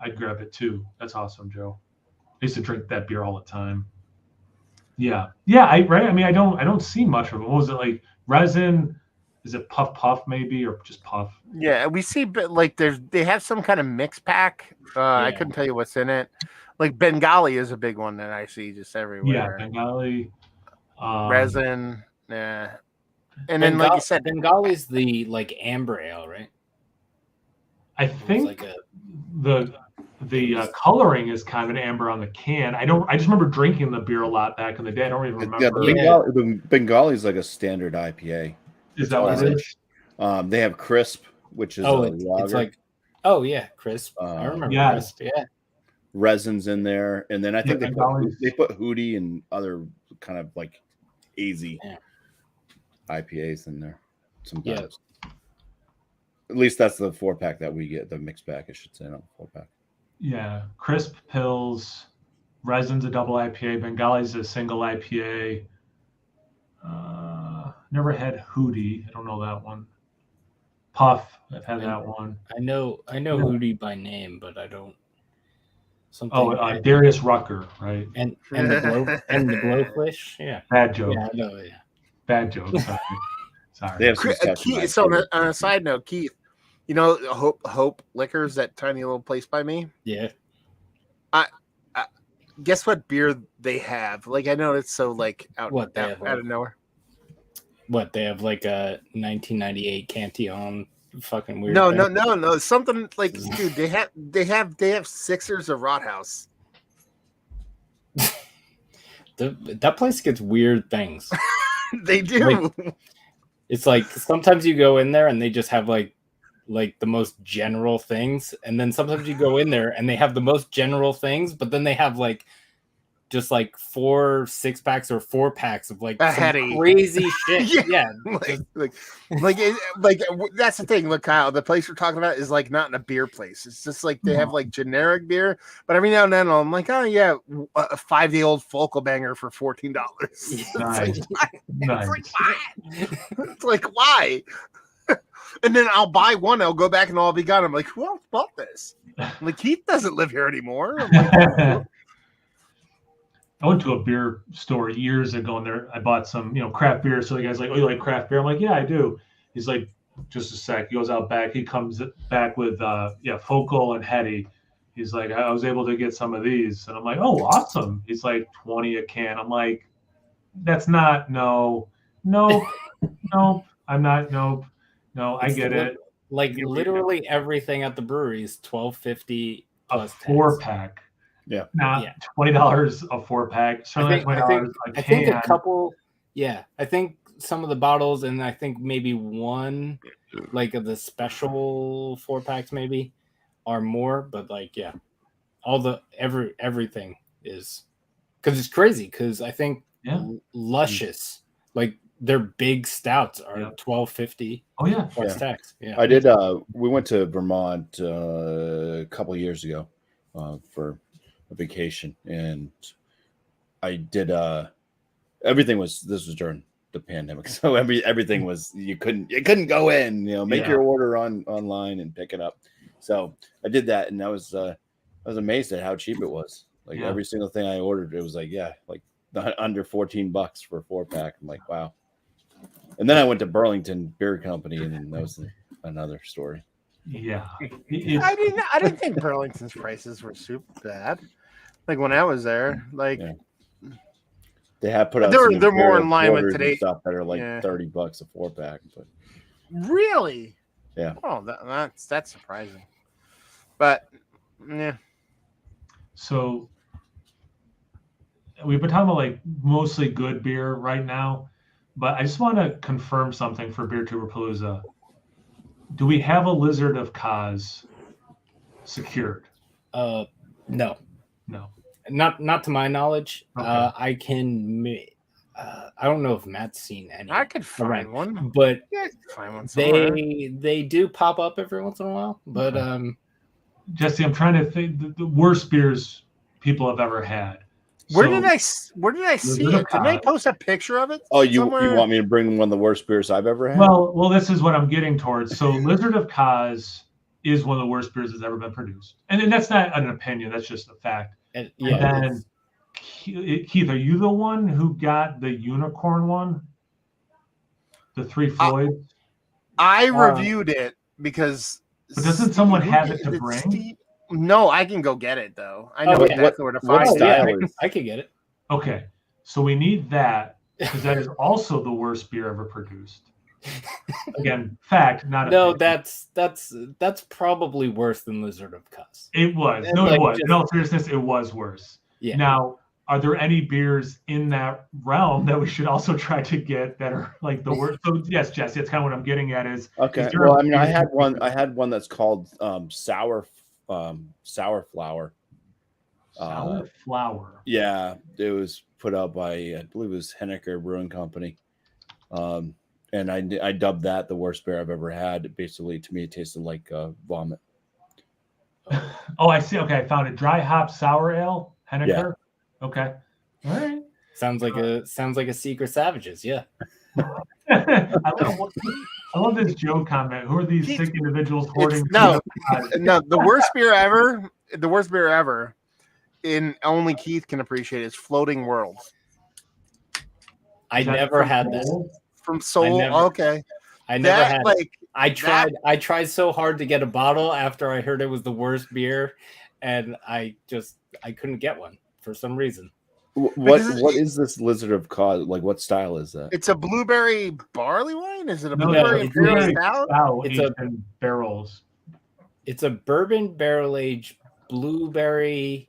I'd grab it too. That's awesome, Joe. I used to drink that beer all the time. Yeah, right. I mean, I don't see much of it. What was it like? Resin? Is it puff maybe, or just puff? Yeah, we see, but like they have some kind of mix pack. I couldn't tell you what's in it. Like Bengali is a big one that I see just everywhere. Yeah, Bengali. Resin. Yeah. And then, like you said, Bengali's the like amber ale, right? I think the coloring is kind of an amber on the can. I just remember drinking the beer a lot back in the day. I don't even remember. Yeah, the Bengali is like a standard IPA. Is that what it is? They have crisp, which is a lager. It's like, crisp. I remember crisp. Yeah, resins in there, and then I think they put Hootie and other kind of like easy IPAs in there sometimes. Yeah. At least that's the 4-pack that we get, the mixed pack, I should say, not 4-pack. Yeah, crisp pills, resin's a double IPA, Bengali's a single IPA. Never had Hootie. I don't know that one. Puff, I've had that one. I know Hootie by name, but I don't. Darius Rucker, right? And the Blowfish, yeah. Bad joke. Yeah, I know, yeah. Bad joke. Sorry. They have Keith, so on a side note, Keith, you know Hope Liquors, that tiny little place by me. Yeah. Guess what beer they have? Like, I know it's so like out of nowhere. What, they have like a 1998 Cantillon fucking weird No. Something like, dude, they have Sixers of Rothaus. That place gets weird things. They do. It's like sometimes you go in there and they just have like the most general things, and then sometimes you go in there and they have the most general things, but then they have like just like 4 6-packs or 4-packs of like some crazy shit. Yeah. Like that's the thing. Look, Kyle, the place we're talking about is like not in a beer place. It's just like they have like generic beer, but every now and then I'm like, oh yeah, a 5-day-old Focal Banger for $14. Nice. It's like, why? And then I'll buy one, I'll go back and I'll be gone. I'm like, who else bought this? I'm like, Keith doesn't live here anymore. I'm like, I went to a beer store years ago, and I bought some, craft beer. So the guy's like, "Oh, you like craft beer?" I'm like, "Yeah, I do." He's like, "Just a sec." He goes out back. He comes back with Focal and Hetty. He's like, "I was able to get some of these," and I'm like, "Oh, awesome." He's like, 20 a can. I'm like, "That's not no, I'm not no, I get it." Like literally everything at the brewery is $12.50 plus a 4-pack. Yeah. $20 a 4-pack. I think a couple. Yeah, I think some of the bottles, and I think maybe one, like of the special 4-packs, maybe are more. But like, yeah, all the everything is, because it's crazy. Because I think Luscious, like their big stouts are $12.50. Oh yeah, plus tax. Yeah, I did. We went to Vermont a couple years ago for a vacation, and I did this was during the pandemic, so everything was you couldn't go in, make your order online and pick it up. So I did that, and I was amazed at how cheap it was. Like every single thing I ordered, it was like under $14 for a 4-pack. I'm like, wow. And then I went to Burlington Beer Company, and that was another story. Yeah, I didn't think Burlington's prices were super bad. Like when I was there, like they have put out. They're more in line with today's stuff that are like $30 a 4-pack. But really, yeah. Oh, that's surprising. But yeah. So we've been talking about like mostly good beer right now. but I just want to confirm something for Beertuberpalooza. Do we have a Lizard of Kaz secured? No, No. not to my knowledge. Okay. I can. I don't know if Matt's seen any. I could find around, one, but yeah, I could find one somewhere. they do pop up every once in a while. But Jesse, I'm trying to think the worst beers people have ever had. Where So- did I see it? Didn't I post a picture of it? Oh, you somewhere? want me to bring one of the worst beers I've ever had? Well, this is what I'm getting towards. So Lizard of Kaz is one of the worst beers that's ever been produced. And that's not an opinion, that's just a fact. yeah, And then Keith, are you the one who got the unicorn one? The Three Floyds? I reviewed it because. But doesn't someone have it to bring? No, I can go get it though. I know Oh, exactly where to what find style it. is- I could get it. Okay. So we need that because that is also the worst beer ever produced. Again, fact, not No, opinion. that's probably worse than Lizard of Kaz. It was. And No, like it was. just- In all seriousness, it was worse. Yeah. Now, are there any beers in that realm that we should also try to get that are like the worst? So yes, Jesse, that's kind of what I'm getting at is Okay. there Well, a I mean, I beer- had one that's called sour flower. sour flower. Yeah, it was put out by I believe it was Henniker Brewing Company, and I dubbed that the worst beer I've ever had. Basically, to me, it tasted like vomit. Oh, I see. Okay, I found it. Dry hop sour ale, Henniker. Okay. All right. Sounds like a Secret Savages. Yeah. I love this Joe comment. Who are these Keith, sick individuals hoarding? no, the worst beer ever, and only Keith can appreciate is Floating Worlds I never had that. from Soul. Okay, I never that had it. like I tried so hard to get a bottle after I heard it was the worst beer, and I couldn't get one for some reason. What is this Lizard of Kaz? Like, what style is that? it's a blueberry barley wine. Is it a No, blueberry it's imperial blueberry stout? stout It's aged in barrels. It's a bourbon barrel aged blueberry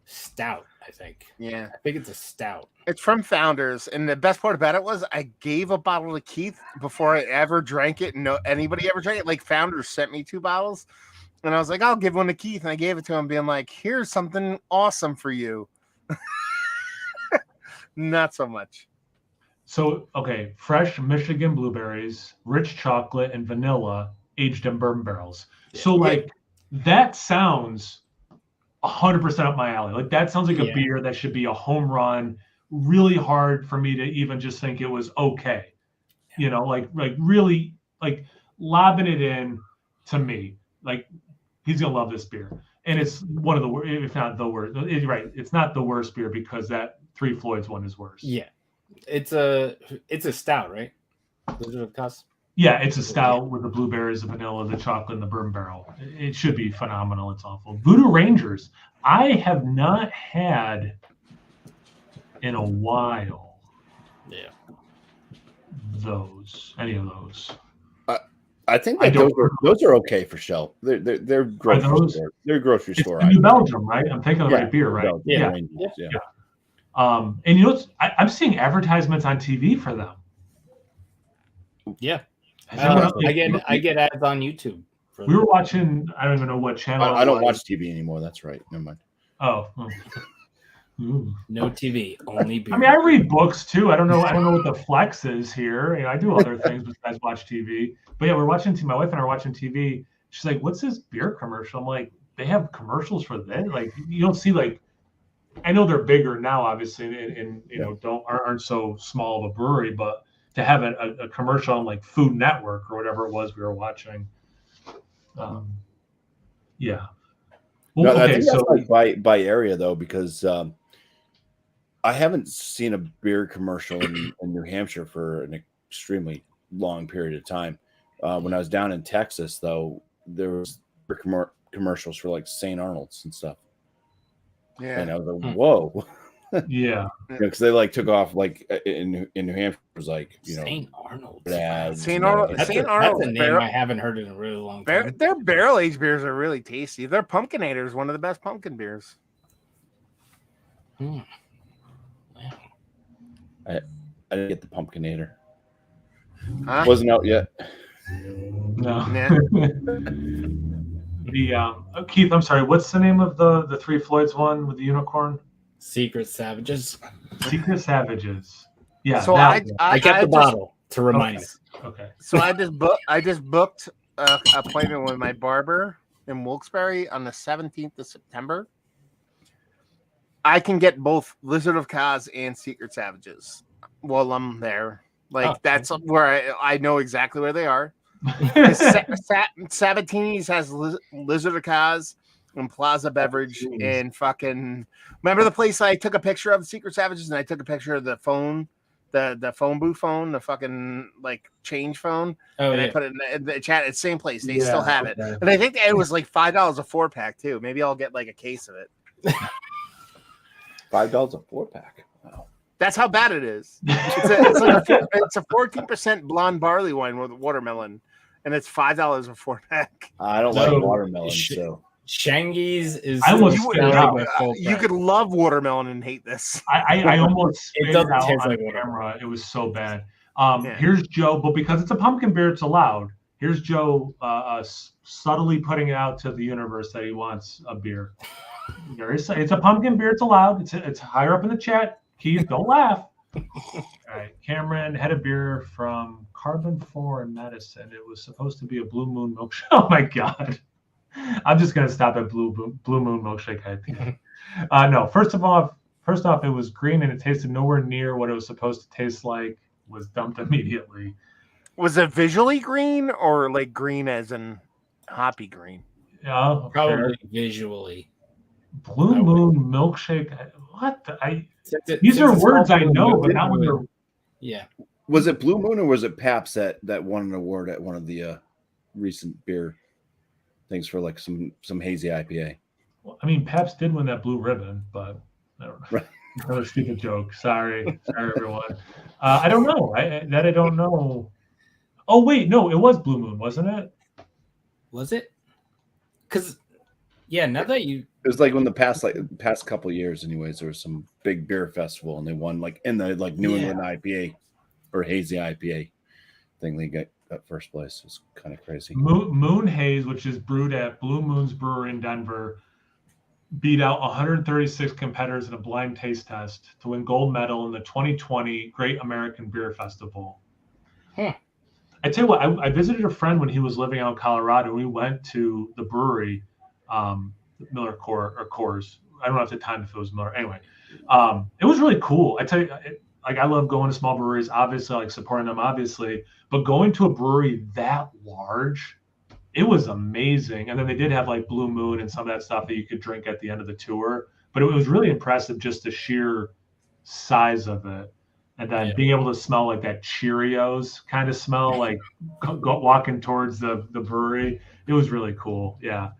stout. I think. Yeah, I think it's a stout. it's from Founders, and the best part about it was I gave a bottle to Keith before I ever drank it. No, anybody ever drank it. Like Founders sent me 2 bottles. And I was like, I'll give one to Keith. And I gave it to him, being like, here's something awesome for you. Not so much. So, okay, fresh Michigan blueberries, rich chocolate, and vanilla aged in bourbon barrels. So, like, that sounds 100% up my alley. Like, that sounds like a beer that should be a home run. Really hard for me to even just think it was okay. You know, like really, like, lobbing it in to me. Like, he's gonna love this beer, and it's one of the worst, if not the worst. Right, it's not the worst beer because that Three Floyds one is worse. Yeah, it's a stout, right? Lizard of Kaz. Yeah, it's a stout with the blueberries, the vanilla, the chocolate, and the bourbon barrel. It should be phenomenal. It's awful. Voodoo Rangers, I have not had in a while. Yeah. Any of those. I think that those are okay for shelf. They're grocery store. They're grocery It's store. the New Belgium, right? I'm thinking of the right beer, right? Belgium, Yeah. Rangers, yeah. And you know, I'm seeing advertisements on TV for them. Yeah. Has anyone else- I get ads on YouTube. We were watching. I don't even know what channel. I don't it was. watch TV anymore. That's right. Never mind. Oh. Ooh. No TV, only beer. I mean, I read books too. I don't know what the flex is here. You know, I do other things besides watch TV. But yeah, we're watching. My wife and I are watching TV. She's like, "What's this beer commercial?" I'm like, "They have commercials for that? Like, you don't see like." I know they're bigger now, obviously, and you know aren't so small of a brewery, but to have a commercial on like Food Network or whatever it was we were watching. Yeah. Well, No, I okay, think so that's like by area though, because I haven't seen a beer commercial in New Hampshire for an extremely long period of time. When I was down in Texas, though, there was beer commercials for like St. Arnold's and stuff. Yeah. And I was like, whoa. yeah. Because they like took off like in New Hampshire it was like, you know, St. Arnold's. ads, St. you know, Arnold- That's, St. a, Arnold's that's a name barrel- I haven't heard in a really long time. Their barrel aged beers are really tasty. Their Pumpkinator is one of the best pumpkin beers. Hmm. Wow. I didn't get the Pumpkinator. Huh? Wasn't out yet. No. Nah. The Keith, I'm sorry. What's the name of the Three Floyds one with the unicorn? Secret Savages. Secret Savages. Yeah. So that one. I kept the bottle to remind me. Okay. So I just booked an appointment with my barber in Wilkes-Barre on the 17th of September. I can get both Lizard of Kaz and Secret Savages while I'm there. Like that's where I know exactly where they are. Sabatini's has Lizard of Kaz and Plaza Beverage and fucking. Remember the place I took a picture of the Secret Savages and I took a picture of the phone, the phone booth phone, the fucking like change phone, and I put it in the chat. It's the same place. They still have it, and I think it was like $5 a 4-pack too. Maybe I'll get like a case of it. $5 a 4-pack. Wow. That's how bad it is. It's a 14% blonde barley wine with watermelon, and it's $5 a 4-pack. I don't like watermelon, so Shangy's is. I almost you could love watermelon and hate this. I almost spit it out taste on like camera. It was so bad. Here's Joe, but because it's a pumpkin beer, it's allowed. Here's Joe subtly putting it out to the universe that he wants a beer. It's a pumpkin beer. It's allowed. It's higher up in the chat. Keith, don't laugh. All right, Cameron had a beer from Carbon 4 in Medicine. It was supposed to be a Blue Moon milkshake. Oh my god. I'm just gonna stop at Blue Moon milkshake. I think. No, first off, it was green and it tasted nowhere near what it was supposed to taste like. Was dumped immediately. Was it visually green or like green as in hoppy green? Yeah, probably visually. Blue Moon milkshake. What? These are words I know, but not when they're. Yeah. Was it Blue Moon or was it Pabst that won an award at one of the recent beer things for like some hazy IPA? Well, I mean, Pabst did win that blue ribbon, but I don't know. Right. Another stupid joke. Sorry, everyone. I don't know. I don't know. Oh wait, no, it was Blue Moon, wasn't it? Was it? Because now that you. It was like when the past couple of years, anyways, there was some big beer festival and they won like in the like New England IPA or hazy IPA thing. They got first place. It's kind of crazy. Moon Haze, which is brewed at Blue Moon's Brewery in Denver, beat out 136 competitors in a blind taste test to win gold medal in the 2020 Great American Beer Festival. I tell you what, I visited a friend when he was living out in Colorado. We went to the brewery. Miller Coors. I don't know at the time if it was Miller. Anyway, it was really cool. I tell you, I love going to small breweries, obviously, like supporting them, obviously, but going to a brewery that large, it was amazing. And then they did have like Blue Moon and some of that stuff that you could drink at the end of the tour, but it was really impressive, just the sheer size of it. And then being able to smell like that Cheerios kind of smell, like walking towards the brewery, it was really cool. Yeah.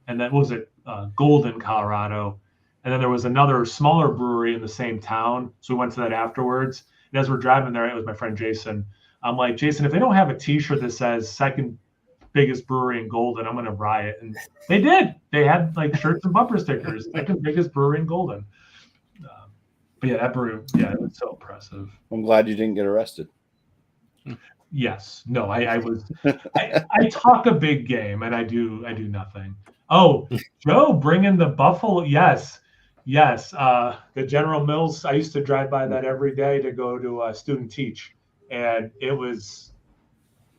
And then what was it? Golden, Colorado. And then there was another smaller brewery in the same town. So we went to that afterwards. And as we're driving there, it was my friend Jason. I'm like, Jason, if they don't have a T-shirt that says second biggest brewery in Golden, I'm going to riot. And they did. They had like shirts and bumper stickers. Second biggest brewery in Golden. But yeah, that brewery, it was so impressive. I'm glad you didn't get arrested. Yes. No, I was. I talk a big game and I do nothing. Oh, Joe, bringing the Buffalo. Yes. The General Mills. I used to drive by that every day to go to student teach, and it was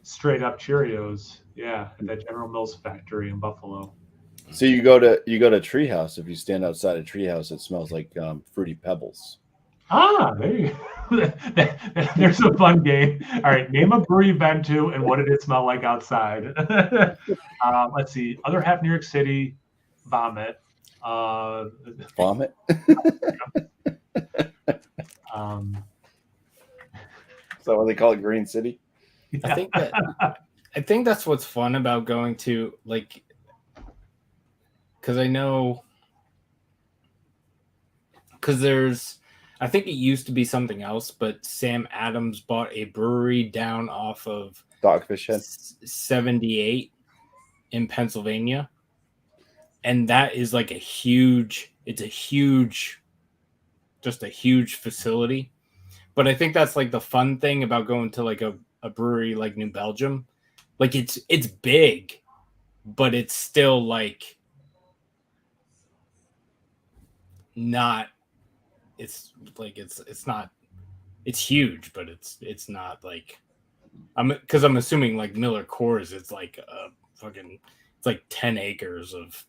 straight up Cheerios. Yeah, at that General Mills factory in Buffalo. So you go to Treehouse. If you stand outside of Treehouse, it smells like Fruity Pebbles. Ah, there you go. There's a fun game. All right, name a brewery you've been to and what did it smell like outside? Let's see. Other half New York City, vomit. Vomit? Is that what they call it, Green City? Yeah. I think that's what's fun about going to, like, because I think it used to be something else, but Sam Adams bought a brewery down off of Dogfish Head 78 in Pennsylvania. And that is like a huge facility. But I think that's like the fun thing about going to like a brewery like New Belgium. Like it's big, but it's still like not. It's like it's not. It's huge, but it's not like. I'm assuming like Miller Coors. It's like a fucking. It's like 10 acres of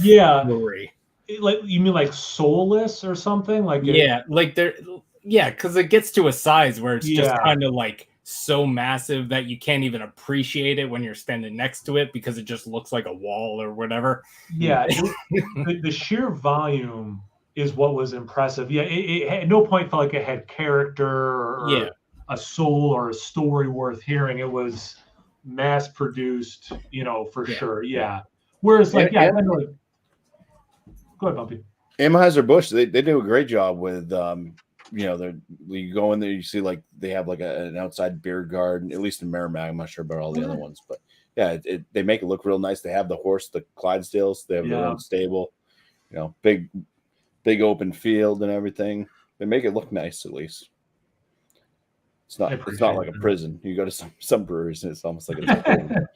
brewery. Like you mean like soulless or something? Like because it gets to a size where it's just kind of like so massive that you can't even appreciate it when you're standing next to it because it just looks like a wall or whatever. Yeah, the sheer volume is what was impressive. Yeah, it at no point felt like it had character or a soul or a story worth hearing. It was mass produced, for sure. Yeah. Whereas like, I know, like, go ahead, Bumpy. Anheuser-Busch, they do a great job with, you go in there, you see like they have like an outside beer garden, at least in Merrimack. I'm not sure about all the other ones, but yeah, they make it look real nice. They have the Clydesdales. They have their own stable, big open field and everything. They make it look nice, at least. It's not like a prison. You go to some breweries and it's almost like a prison.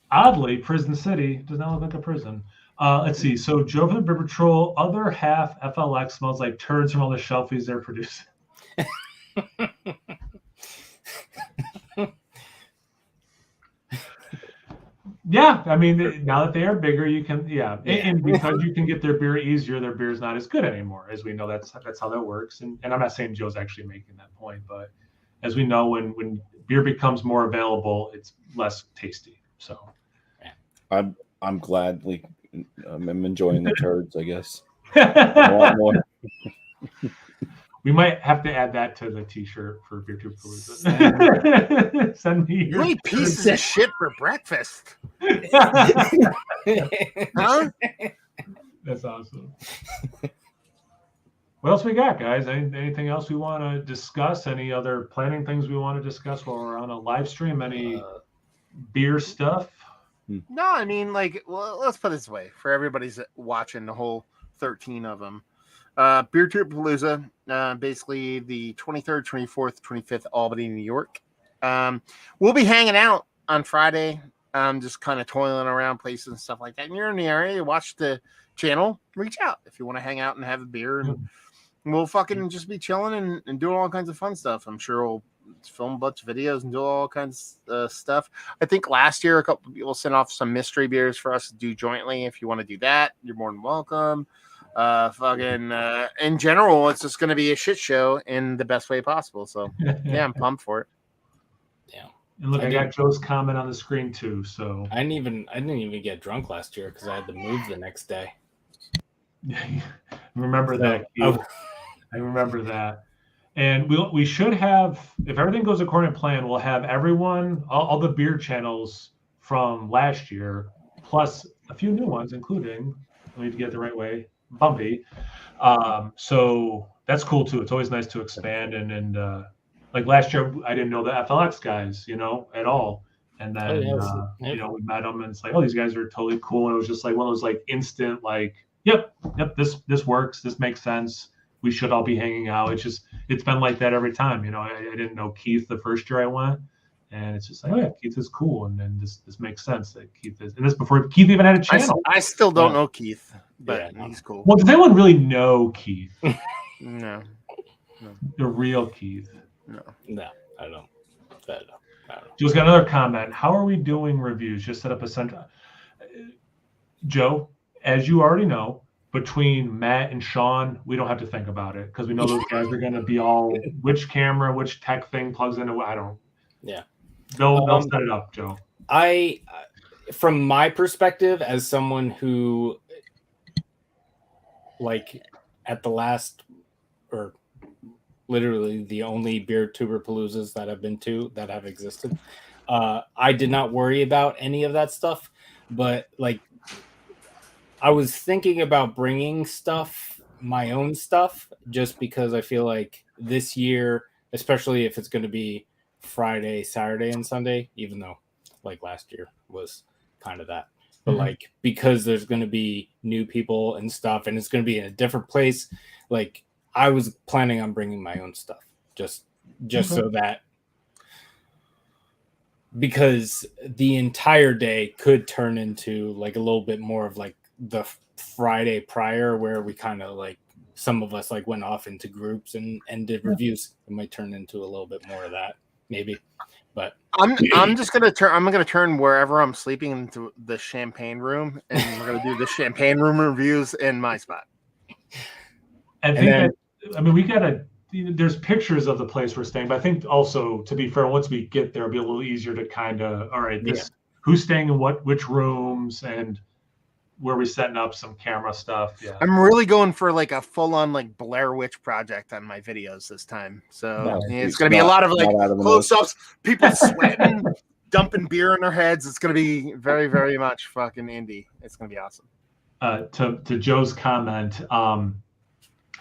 Oddly, Prison City does not look like a prison. Let's see. So Joe from the Beer Patrol, other half FLX smells like turds from all the shelfies they're producing. Yeah, I mean, now that they are bigger, you can, and because you can get their beer easier, their beer is not as good anymore. As we know, that's how that works. And I'm not saying Joe's actually making that point, but as we know, when beer becomes more available, it's less tasty. So, I'm glad. I'm enjoying the turds, I guess. I want more. We might have to add that to the T-shirt for Beertuberpalooza. Send me you eat pieces of shit for breakfast. Huh? That's awesome. What else we got, guys? Anything else we want to discuss? Any other planning things we want to discuss while we're on a live stream? Any beer stuff? No, I mean, let's put it this way for everybody's watching, the whole 13 of them. Beertuberpalooza, basically the 23rd, 24th, 25th, Albany, New York. We'll be hanging out on Friday, just kind of toiling around places and stuff like that. And you're in the area, you watch the channel, reach out if you want to hang out and have a beer, and we'll fucking just be chilling and doing all kinds of fun stuff. I'm sure we'll film a bunch of videos and do all kinds of stuff. I think last year a couple of people sent off some mystery beers for us to do jointly. If you want to do that, you're more than welcome. In general, it's just going to be a shit show in the best way possible. So yeah, I'm pumped for it. Yeah. And look, I got Joe's comment on the screen too. So I didn't even get drunk last year because I had to move the next day. Remember that? I remember that. And we should have, if everything goes according to plan, we'll have everyone, all the beer channels from last year, plus a few new ones, including, I need to get it the right way, Bumpy. So that's cool too. It's always nice to expand. And like last year, I didn't know the FLX guys, at all. And then, we met them and it's like, oh, these guys are totally cool. And it was just like one of those like instant, like, yep, this works. This makes sense. We should all be hanging out. It's been like that every time. I didn't know Keith the first year I went, and it's just like, oh yeah, Keith is cool, and then this makes sense that Keith is. And this before Keith even had a channel. I still don't know Keith, but he's cool. Well, does anyone really know Keith? No. The real Keith. No, I don't. Joe's got another comment. How are we doing reviews? Just set up a center. Joe, as you already know, between Matt and Sean, we don't have to think about it because we know those guys are going to be all which camera, which tech thing plugs into. I don't. Yeah. They'll set it up, Joe. From my perspective, as someone who, like, at the last, or literally the only Beertuberpaloozas that I've been to that have existed, I did not worry about any of that stuff, but like. I was thinking about bringing my own stuff, just because I feel like this year, especially if it's going to be Friday, Saturday, and Sunday, even though like last year was kind of that, but like because there's going to be new people and stuff, and it's going to be in a different place, like I was planning on bringing my own stuff, just so that, because the entire day could turn into like a little bit more of like the Friday prior, where we kind of like, some of us like went off into groups and did reviews. It might turn into a little bit more of that, maybe. But I'm just gonna turn. I'm gonna turn wherever I'm sleeping into the champagne room, and we're gonna do the champagne room reviews in my spot. I think we gotta. There's pictures of the place we're staying, but I think also, to be fair, once we get there, it'll be a little easier to kind of, all right, who's staying in which rooms, and where we're setting up some camera stuff. Yeah, I'm really going for like a full-on like Blair Witch project on my videos this time. So it's going to be a lot of like close-ups, people sweating, dumping beer in their heads. It's going to be very, very much fucking indie. It's going to be awesome. To Joe's comment,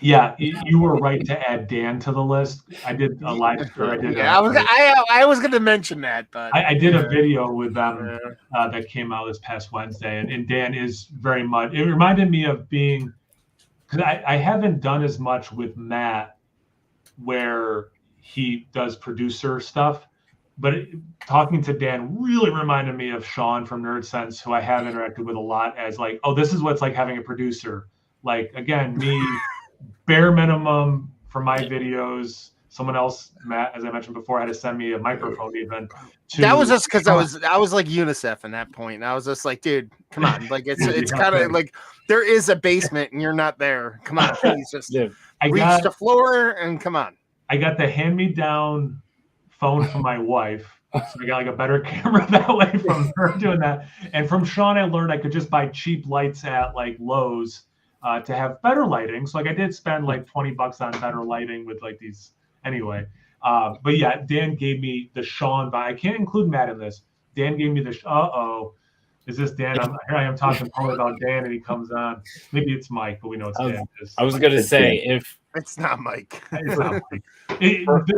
yeah, you were right to add Dan to the list. I did a live stream. I was going to mention that, but I did a video with them that came out this past Wednesday, and Dan is very much. It reminded me of being, because I haven't done as much with Matt, where he does producer stuff, but talking to Dan really reminded me of Sean from Nerd Sense, who I have interacted with a lot, as like, oh, this is what it's like having a producer. Like, again, me. Bare minimum for my videos. Someone else, Matt, as I mentioned before, had to send me a microphone even. That was just because I was like UNICEF in that point. I was just like, dude, come on. Like it's kind of like there is a basement and you're not there. Come on, please just reach the floor and come on. I got the hand-me-down phone from my wife. So I got like a better camera that way from her doing that. And from Sean, I learned I could just buy cheap lights at like Lowe's. To have better lighting. So like I did spend like $20 on better lighting with like these anyway. But yeah, Dan gave me the Sean vibe. I can't include Matt in this. Dan gave me the is this Dan? Here I am talking probably about Dan and he comes on. Maybe it's Mike, but we know it's Dan. I was gonna say if it's not Mike. It's not Mike.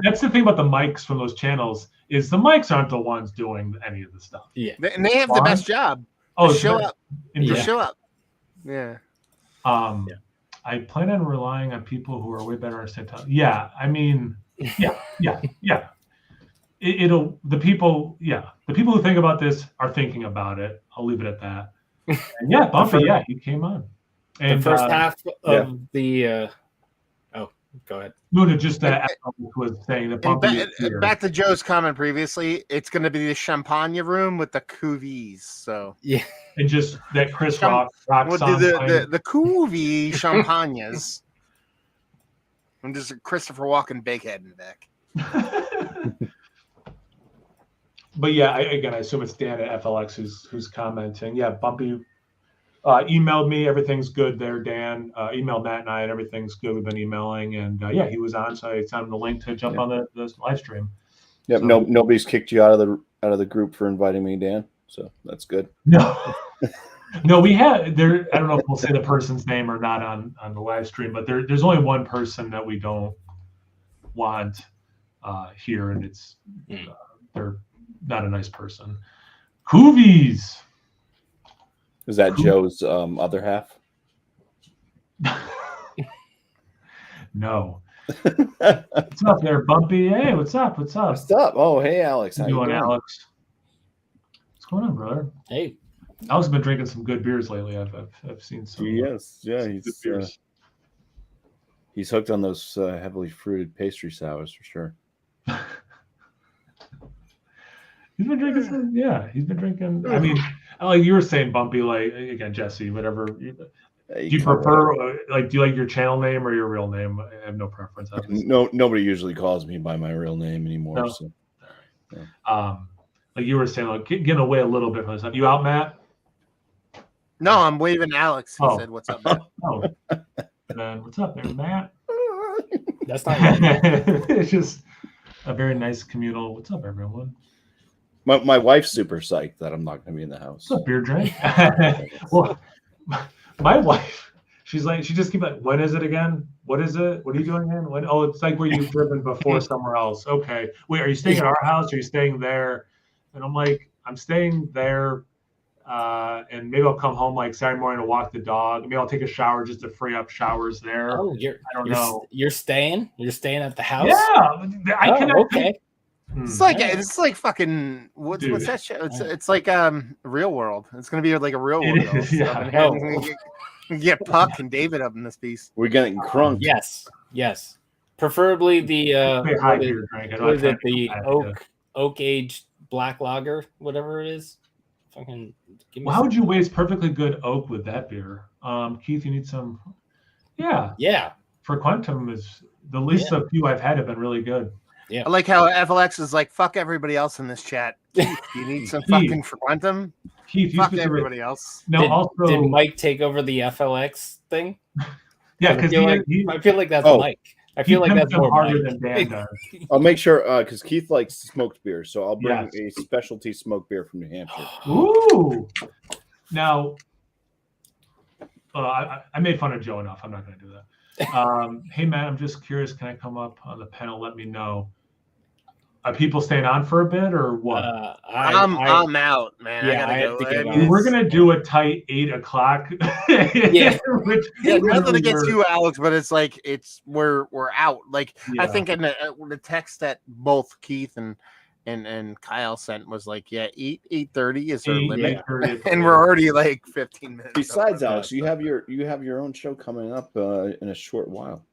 That's the thing about the mics from those channels, is the mics aren't the ones doing any of the stuff. Yeah. And they have the best job. Show up. Show up. Yeah. I plan on relying on people who are way better understand. Yeah, I mean, yeah. The people who think about this are thinking about it. I'll leave it at that. And yeah, Bumpy, he came on. And the first half of the. Go ahead. No, just that was saying that Bumpy. Back to Joe's comment previously, it's going to be the champagne room with the Coveys. So yeah. And just that Chris Rock we'll song. The Covey champagnes. And there's a Christopher Walken big head in the back. But yeah, I assume it's Dan at FLX who's commenting. Yeah, Bumpy emailed me. Everything's good there, Dan. Emailed Matt and I, and everything's good. We've been emailing, and he was on, so I sent him the link to jump on the live stream. Yep. So, nobody's kicked you out of the group for inviting me, Dan. So that's good. No, we had there. I don't know if we'll say the person's name or not on the live stream, but there's only one person that we don't want here, and it's they're not a nice person. Coovies. Is that Joe's other half? No. What's up there, Bumpy? Hey, what's up? What's up? Oh, hey, Alex. How you doing, Alex? What's going on, brother? Hey. Alex has been drinking some good beers lately. I've seen some. Yes, he's hooked on those heavily fruited pastry sours for sure. He's been drinking some. Yeah, he's been drinking. I mean, like you were saying, Bumpy. Like again, Jesse. Whatever. Do you prefer? Do you like your channel name or your real name? I have no preference. Obviously. No, nobody usually calls me by my real name anymore. No. So. Yeah. Like you were saying, like getting away a little bit from this. You out, Matt? No, I'm waving Alex. He said, "What's up, Matt?" Man, what's up there, Matt? That's not. It's just a very nice communal. What's up, everyone? My wife's super psyched that I'm not going to be in the house. What's up, beer drink? Well, my wife, she's like, she just keeps like, when is it again? What is it? What are you doing again? When? Oh, it's like where you've driven before somewhere else. Okay. Wait, are you staying at our house? Or are you staying there? And I'm like, I'm staying there. and maybe I'll come home like Saturday morning to walk the dog. Maybe I'll take a shower just to free up showers there. Oh, I don't know. You're staying? You're staying at the house? Yeah, I can. Okay. It's like fucking what's that show? It's like Real World. It's gonna be like a Real World. It is, yeah. Get Puck and David up in this piece. We're getting crunk. Yes. Preferably the the oak aged black lager, whatever it is. Fucking. How would you waste perfectly good oak with that beer? Keith, you need some. Yeah. For Quantum is the least of few I've had have been really good. Yeah. I like how FLX is like, fuck everybody else in this chat. Keith, you need some fucking for Quantum? Keith, fuck everybody else. No, did Mike take over the FLX thing? Yeah, because I feel like that's Mike. I feel like that's more harder than Dan does. I'll make sure because Keith likes smoked beer, so I'll bring a specialty smoked beer from New Hampshire. Ooh. Now, I made fun of Joe enough. I'm not going to do that. Hey, Matt, I'm just curious. Can I come up on the panel? Let me know. Are people staying on for a bit or what? I'm out, man. Yeah, I gotta go. We're gonna do a tight 8 o'clock. Nothing against you, Alex, but it's like we're out. Like I think in the text that both Keith and Kyle sent was like, 8:30 is our limit, and we're already like 15 minutes. Besides, Alex, you have your own show coming up in a short while.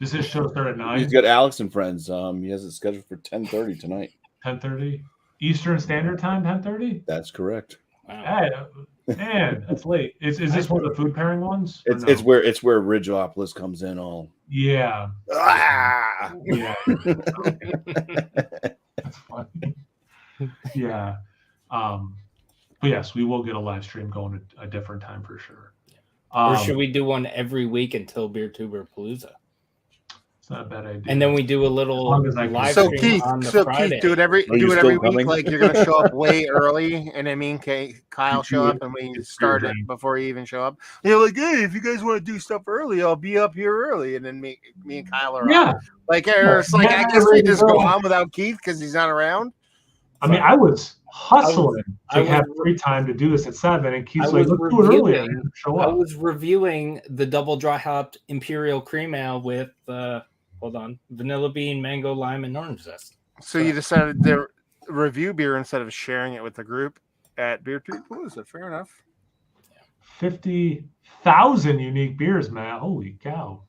Does this show start at 9? He's got Alex and Friends. He has it scheduled for 10:30 tonight. 10:30 Eastern Standard Time. 10:30. That's correct. Wow. Hey, man, that's late. Is this one of the food pairing ones? It's where Ridgeopolis comes in. All. Yeah. Yeah. That's funny. Yeah. But yes, we will get a live stream going at a different time for sure. Or should we do one every week until Beertuberpalooza? It's not a bad idea. And then we do a little live stream on the Friday. Keith, do it every week. Like you're gonna show up way early, and then me and Kyle show up, and we start it before you even show up. You're like, hey, if you guys want to do stuff early, I'll be up here early, and then me and Kyle are on. Like it's like I guess we just go on without Keith because he's not around. I mean, I was hustling to have free time to do this at 7, and Keith's like, let's do it earlier. I was reviewing the double dry hopped Imperial Cream Ale with vanilla bean, mango, lime, and orange zest. So you decided to review beer instead of sharing it with the group at Beertuberpalooza. Fair enough. 50,000 unique beers, man. Holy cow.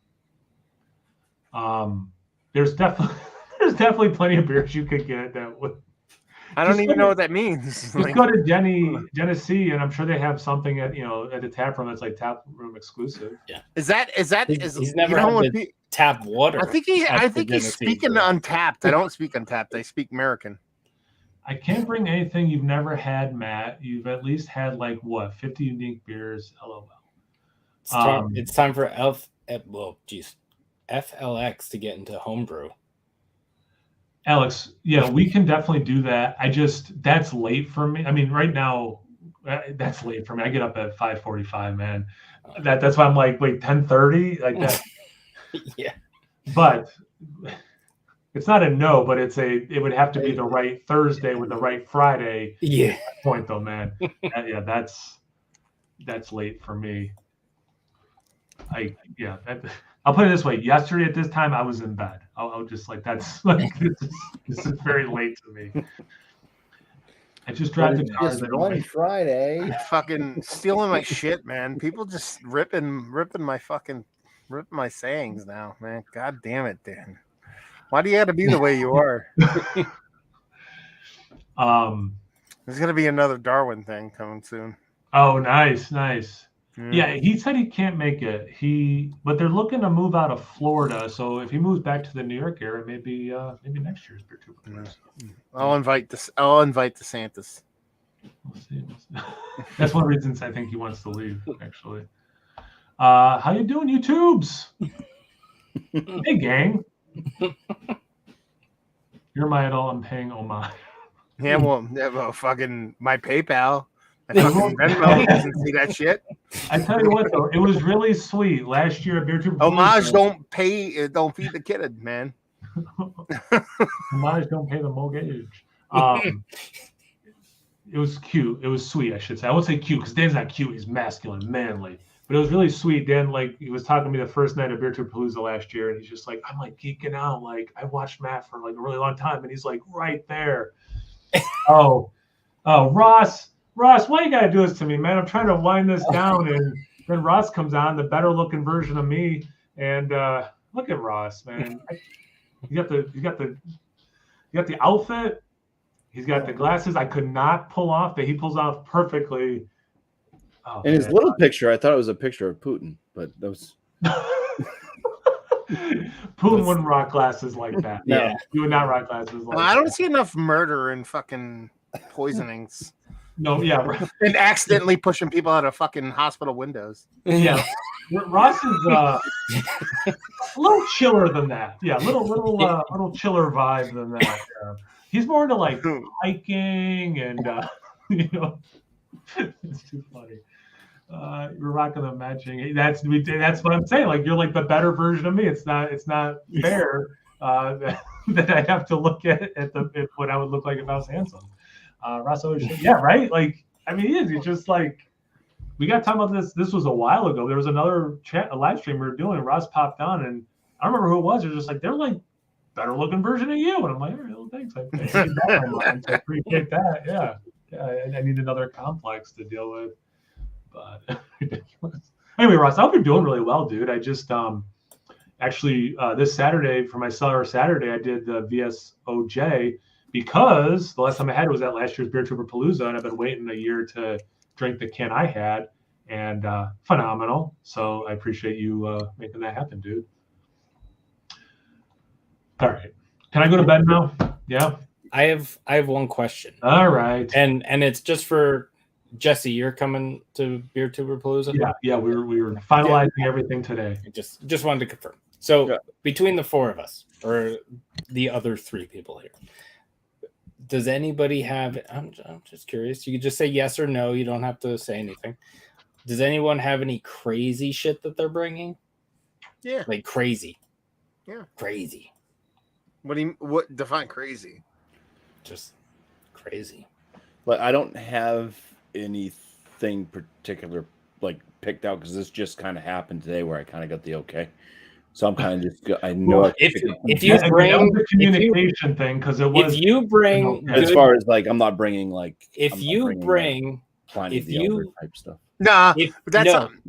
There's definitely plenty of beers you could get that would. I don't even know what that means. Just go to Genesee, and I'm sure they have something at the tap room that's like tap room exclusive. Yeah. Is he's never had the tap water? I think he's speaking Untapped. I don't speak Untapped. I speak American. I can't bring anything you've never had, Matt. You've at least had 50 unique beers. LOL. It's time for FLX to get into homebrew. Alex, yeah, we can definitely do that. That's late for me. I mean, right now, that's late for me. I get up at 5:45, man. That's why I'm like, wait, 10:30, like that. Yeah. But it's not a no, but it would have to be the right Thursday with the right Friday. Yeah. Point though, man. That's late for me. I'll put it this way. Yesterday at this time, I was in bed. I'll just this is very late to me. I just drive the cars. One Friday. Fucking stealing my shit, man. People just ripping my sayings now, man. God damn it, Dan. Why do you have to be the way you are? There's gonna be another Darwin thing coming soon. Oh, nice. Yeah, he said he can't make it. But they're looking to move out of Florida. So if he moves back to the New York area, maybe next year's Beertuberpalooza. I'll invite DeSantis. We'll see. That's one of the reasons I think he wants to leave. Actually, how you doing, YouTubes? Hey, gang. You're my idol. I'm paying homage. Yeah, well, fucking my PayPal. I fucking Venmo doesn't see that shit. I tell you what, though, it was really sweet last year at Beertuberpalooza. Homage don't feed the kid, man. Homage don't pay the mortgage. it was cute. It was sweet, I should say. I won't say cute because Dan's not cute. He's masculine, manly. But it was really sweet. Dan, like, he was talking to me the first night of Beertuberpalooza last year, and he's just like, I'm like geeking out. Like, I watched Matt for like a really long time, and he's like right there. Oh, Ross, why you gotta do this to me, man? I'm trying to wind this down, and then Ross comes on, the better looking version of me, and look at Ross, man. You got the outfit. He's got the glasses. I could not pull off, but he pulls off perfectly. Oh, in his little picture, I thought it was a picture of Putin, but that was Putin wouldn't rock glasses like that. Yeah, he would not rock glasses like that. I don't see enough murder and fucking poisonings. No, yeah, right. And accidentally pushing people out of fucking hospital windows. Yeah, Ross is a little chiller than that. Yeah, little chiller vibe than that. He's more into like hiking and it's too funny. You're rocking the matching. That's what I'm saying. Like, you're like the better version of me. It's not fair that I have to look at what I would look like if I was handsome. Ross always said, yeah, right. Like, I mean, he is. He's just like, we got to talk about this. This was a while ago. There was another a live stream we were doing, and Ross popped on, and I don't remember who it was. It was just like, they're like better looking version of you, and I'm like, well, thanks. I appreciate that. Yeah. I need another complex to deal with. But anyway, Ross, I hope you're doing really well, dude. I just actually this Saturday for my Cellar Saturday, I did the VSOJ because the last time I had it was at last year's Beertuberpalooza, and I've been waiting a year to drink the can I had, and phenomenal. So I appreciate you making that happen, dude. All right, can I go to bed now? Yeah. I have one question. All right. And it's just for Jesse. You're coming to Beertuberpalooza? Yeah. We were finalizing everything today. I just wanted to confirm. So between the four of us, or the other three people here, does anybody have? I'm just curious. You could just say yes or no. You don't have to say anything. Does anyone have any crazy shit that they're bringing? Yeah. Like crazy. Yeah. Crazy. What define crazy? Just crazy. But I don't have anything particular like picked out because this just kind of happened today where I kind of got the okay. So I'm kind of just I know if you bring the communication thing because it was if you bring as far as like I'm not bringing like if you bring Pliny the Elder type stuff. Nah,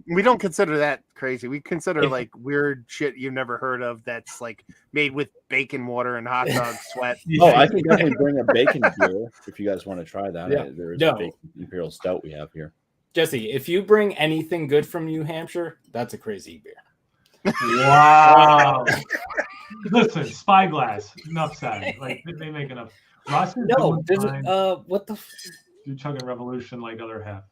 we don't consider that crazy. We consider like weird shit you've never heard of that's like made with bacon water and hot dog sweat. Oh, I can definitely bring a bacon beer if you guys want to try that. Yeah. There is a bacon imperial stout we have here. Jesse, if you bring anything good from New Hampshire, that's a crazy beer. Wow. Listen, Spyglass, enough said. Like they make enough. Ross is what the do chugging revolution like other half.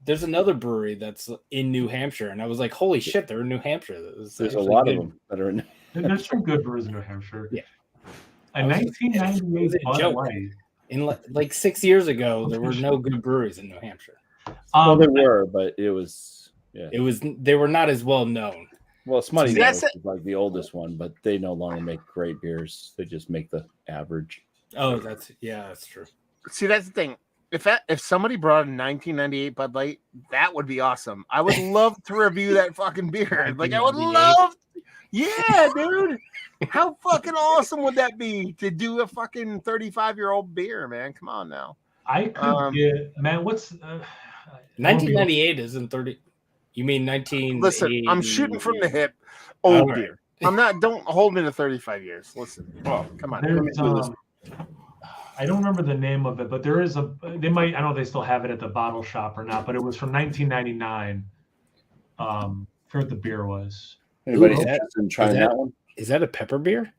There's another brewery that's in New Hampshire, and I was like, holy shit, they're in New Hampshire. There's a lot of them that are in. There's some good breweries in New Hampshire. Yeah. In 1998, Bud Light. In like 6 years ago, there were no good breweries in New Hampshire. Well, there were, but it was they were not as well known. Well, Smutty is like the oldest one, but they no longer make great beers. They just make the average. Oh, that's true. See, that's the thing. If somebody brought a 1998 Bud Light, that would be awesome. I would love to review that fucking beer. Like I would love, yeah, dude. How fucking awesome would that be to do a fucking 35-year-old beer, man? Come on now. I could get man. What's 1998 isn't 30. You mean 19? Listen, I'm shooting from the hip. Old beer. I'm not. Don't hold me to 35 years. Listen. Oh, come on. I don't remember the name of it, but there is they might, I don't know if they still have it at the bottle shop or not, but it was from 1999. I forget what the beer was. Anybody interested in trying that one? Is that a pepper beer?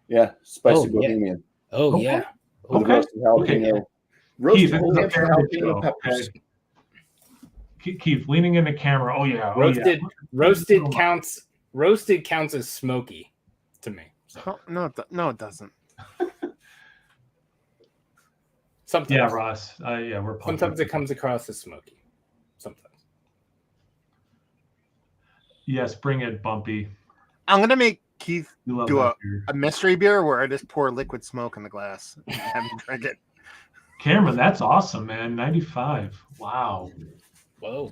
Yeah, spicy bohemian. Yeah. Oh, yeah. Okay. Roasted jalapeno. Roasted jalapeno peppers. Keith, leaning in the camera. Oh, yeah. Roasted counts as smoky to me. So. No, it doesn't. Sometimes. Yeah, Ross. We're pumped. Sometimes it comes across as smoky. Sometimes. Yes, bring it, Bumpy. I'm gonna make Keith do a mystery beer where I just pour liquid smoke in the glass and have him drink it. Cameron, that's awesome, man. 95. Wow. Whoa.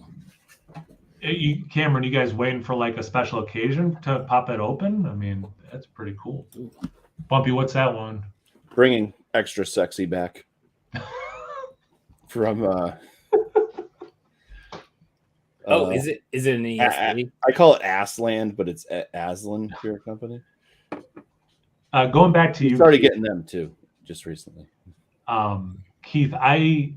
Cameron, you guys waiting for like a special occasion to pop it open? I mean, that's pretty cool. Bumpy, what's that one? Bringing extra sexy back from. Is it an ESP? I call it Assland, but it's Aslan Beer Company. Going back to you, started Keith, getting them too just recently. Keith, I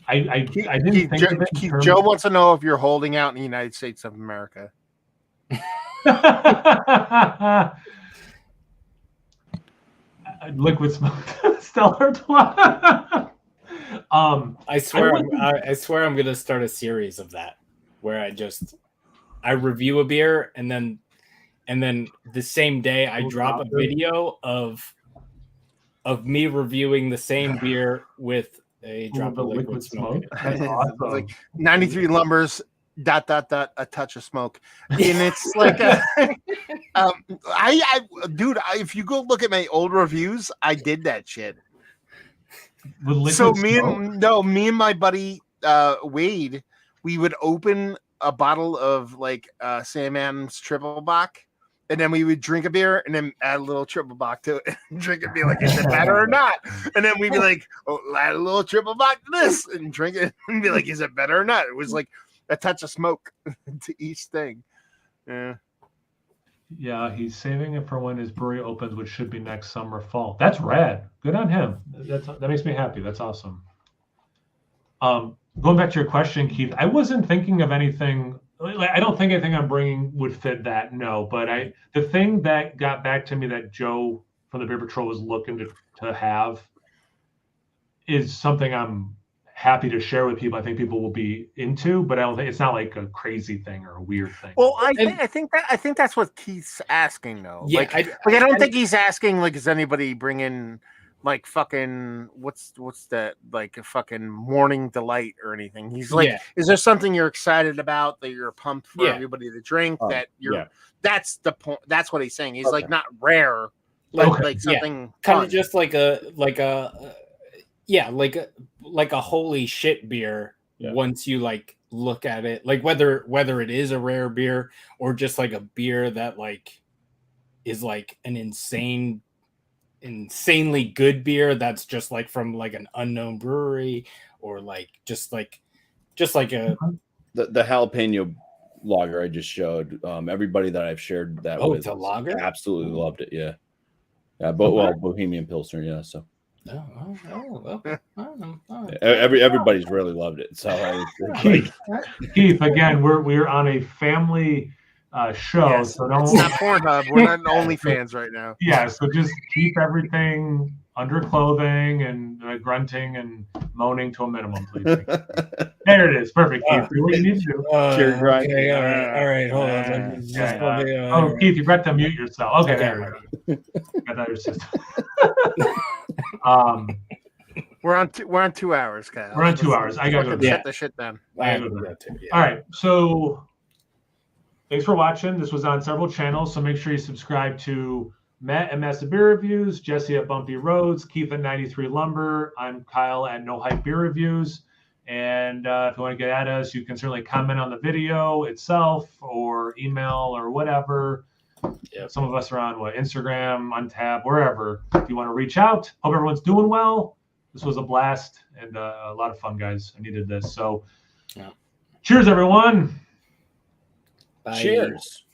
didn't think of it. Keith, Joe wants to know if you're holding out in the United States of America. Liquid Smoke Stellar. I swear I'm gonna start a series of that where I review a beer and then the same day I drop a video of me reviewing the same beer with a drop of liquid smoke. Awesome. Like 93 lumbers, ... a touch of smoke. And it's like dude, if you go look at my old reviews, I did that shit. So me and my buddy Wade, we would open a bottle of like Sam Adams Triple Bock, and then we would drink a beer and then add a little Triple Bock to it and drink it and be like, is it better or not? And then we'd be like, oh, add a little Triple Bock to this and drink it and be like, is it better or not? It was like a touch of smoke to each thing. Yeah, he's saving it for when his brewery opens, which should be next summer, fall. That's rad. Good on him. That makes me happy. That's awesome. Going back to your question, Keith, I wasn't thinking of anything. I don't think anything I'm bringing would fit that. No, but the thing that got back to me that Joe from the Beer Patrol was looking to have is something I'm happy to share with people. I think people will be into, but I don't think it's not like a crazy thing or a weird thing. Well, I think that's what Keith's asking though. Yeah, I don't think he's asking like, is anybody bringing like fucking what's that, like a fucking morning delight or anything? He's like, is there something you're excited about that you're pumped for everybody to drink? That's the point. That's what he's saying. He's like not rare, like something kind of just like a holy shit beer. Once you like look at it, like whether it is a rare beer or just like a beer that like is like an insanely good beer that's just like from like an unknown brewery, or like just like a the jalapeno lager I just showed. Everybody that I've shared that with, it's a lager, absolutely loved it. Well, Bohemian Pilsner, so everybody's really loved it. So Keith, again, we're on a family show, yes, so don't. It's not Pornhub. We're not OnlyFans right now. Yeah, so just keep everything under clothing and grunting and moaning to a minimum, please. There it is, perfect. Keith, do what you need to do. Okay, all right, hold on. Keith, you got to mute yourself. Okay, there we go. Got that your system. We're on 2 hours, Kyle. We're on 2 hours. I gotta go. Shut the shit down. All right, so thanks for watching. This was on several channels, so make sure you subscribe to Matt at Massive Beer Reviews, Jesse at Bumpy Roads, Keith at 93 Lumber. I'm Kyle at No Hype Beer Reviews. And if you want to get at us, you can certainly comment on the video itself or email or whatever. Yeah, some of us are on Instagram, Untab, wherever. If you want to reach out, hope everyone's doing well. This was a blast and a lot of fun, guys. I needed this. So, cheers, everyone. Bye. Cheers.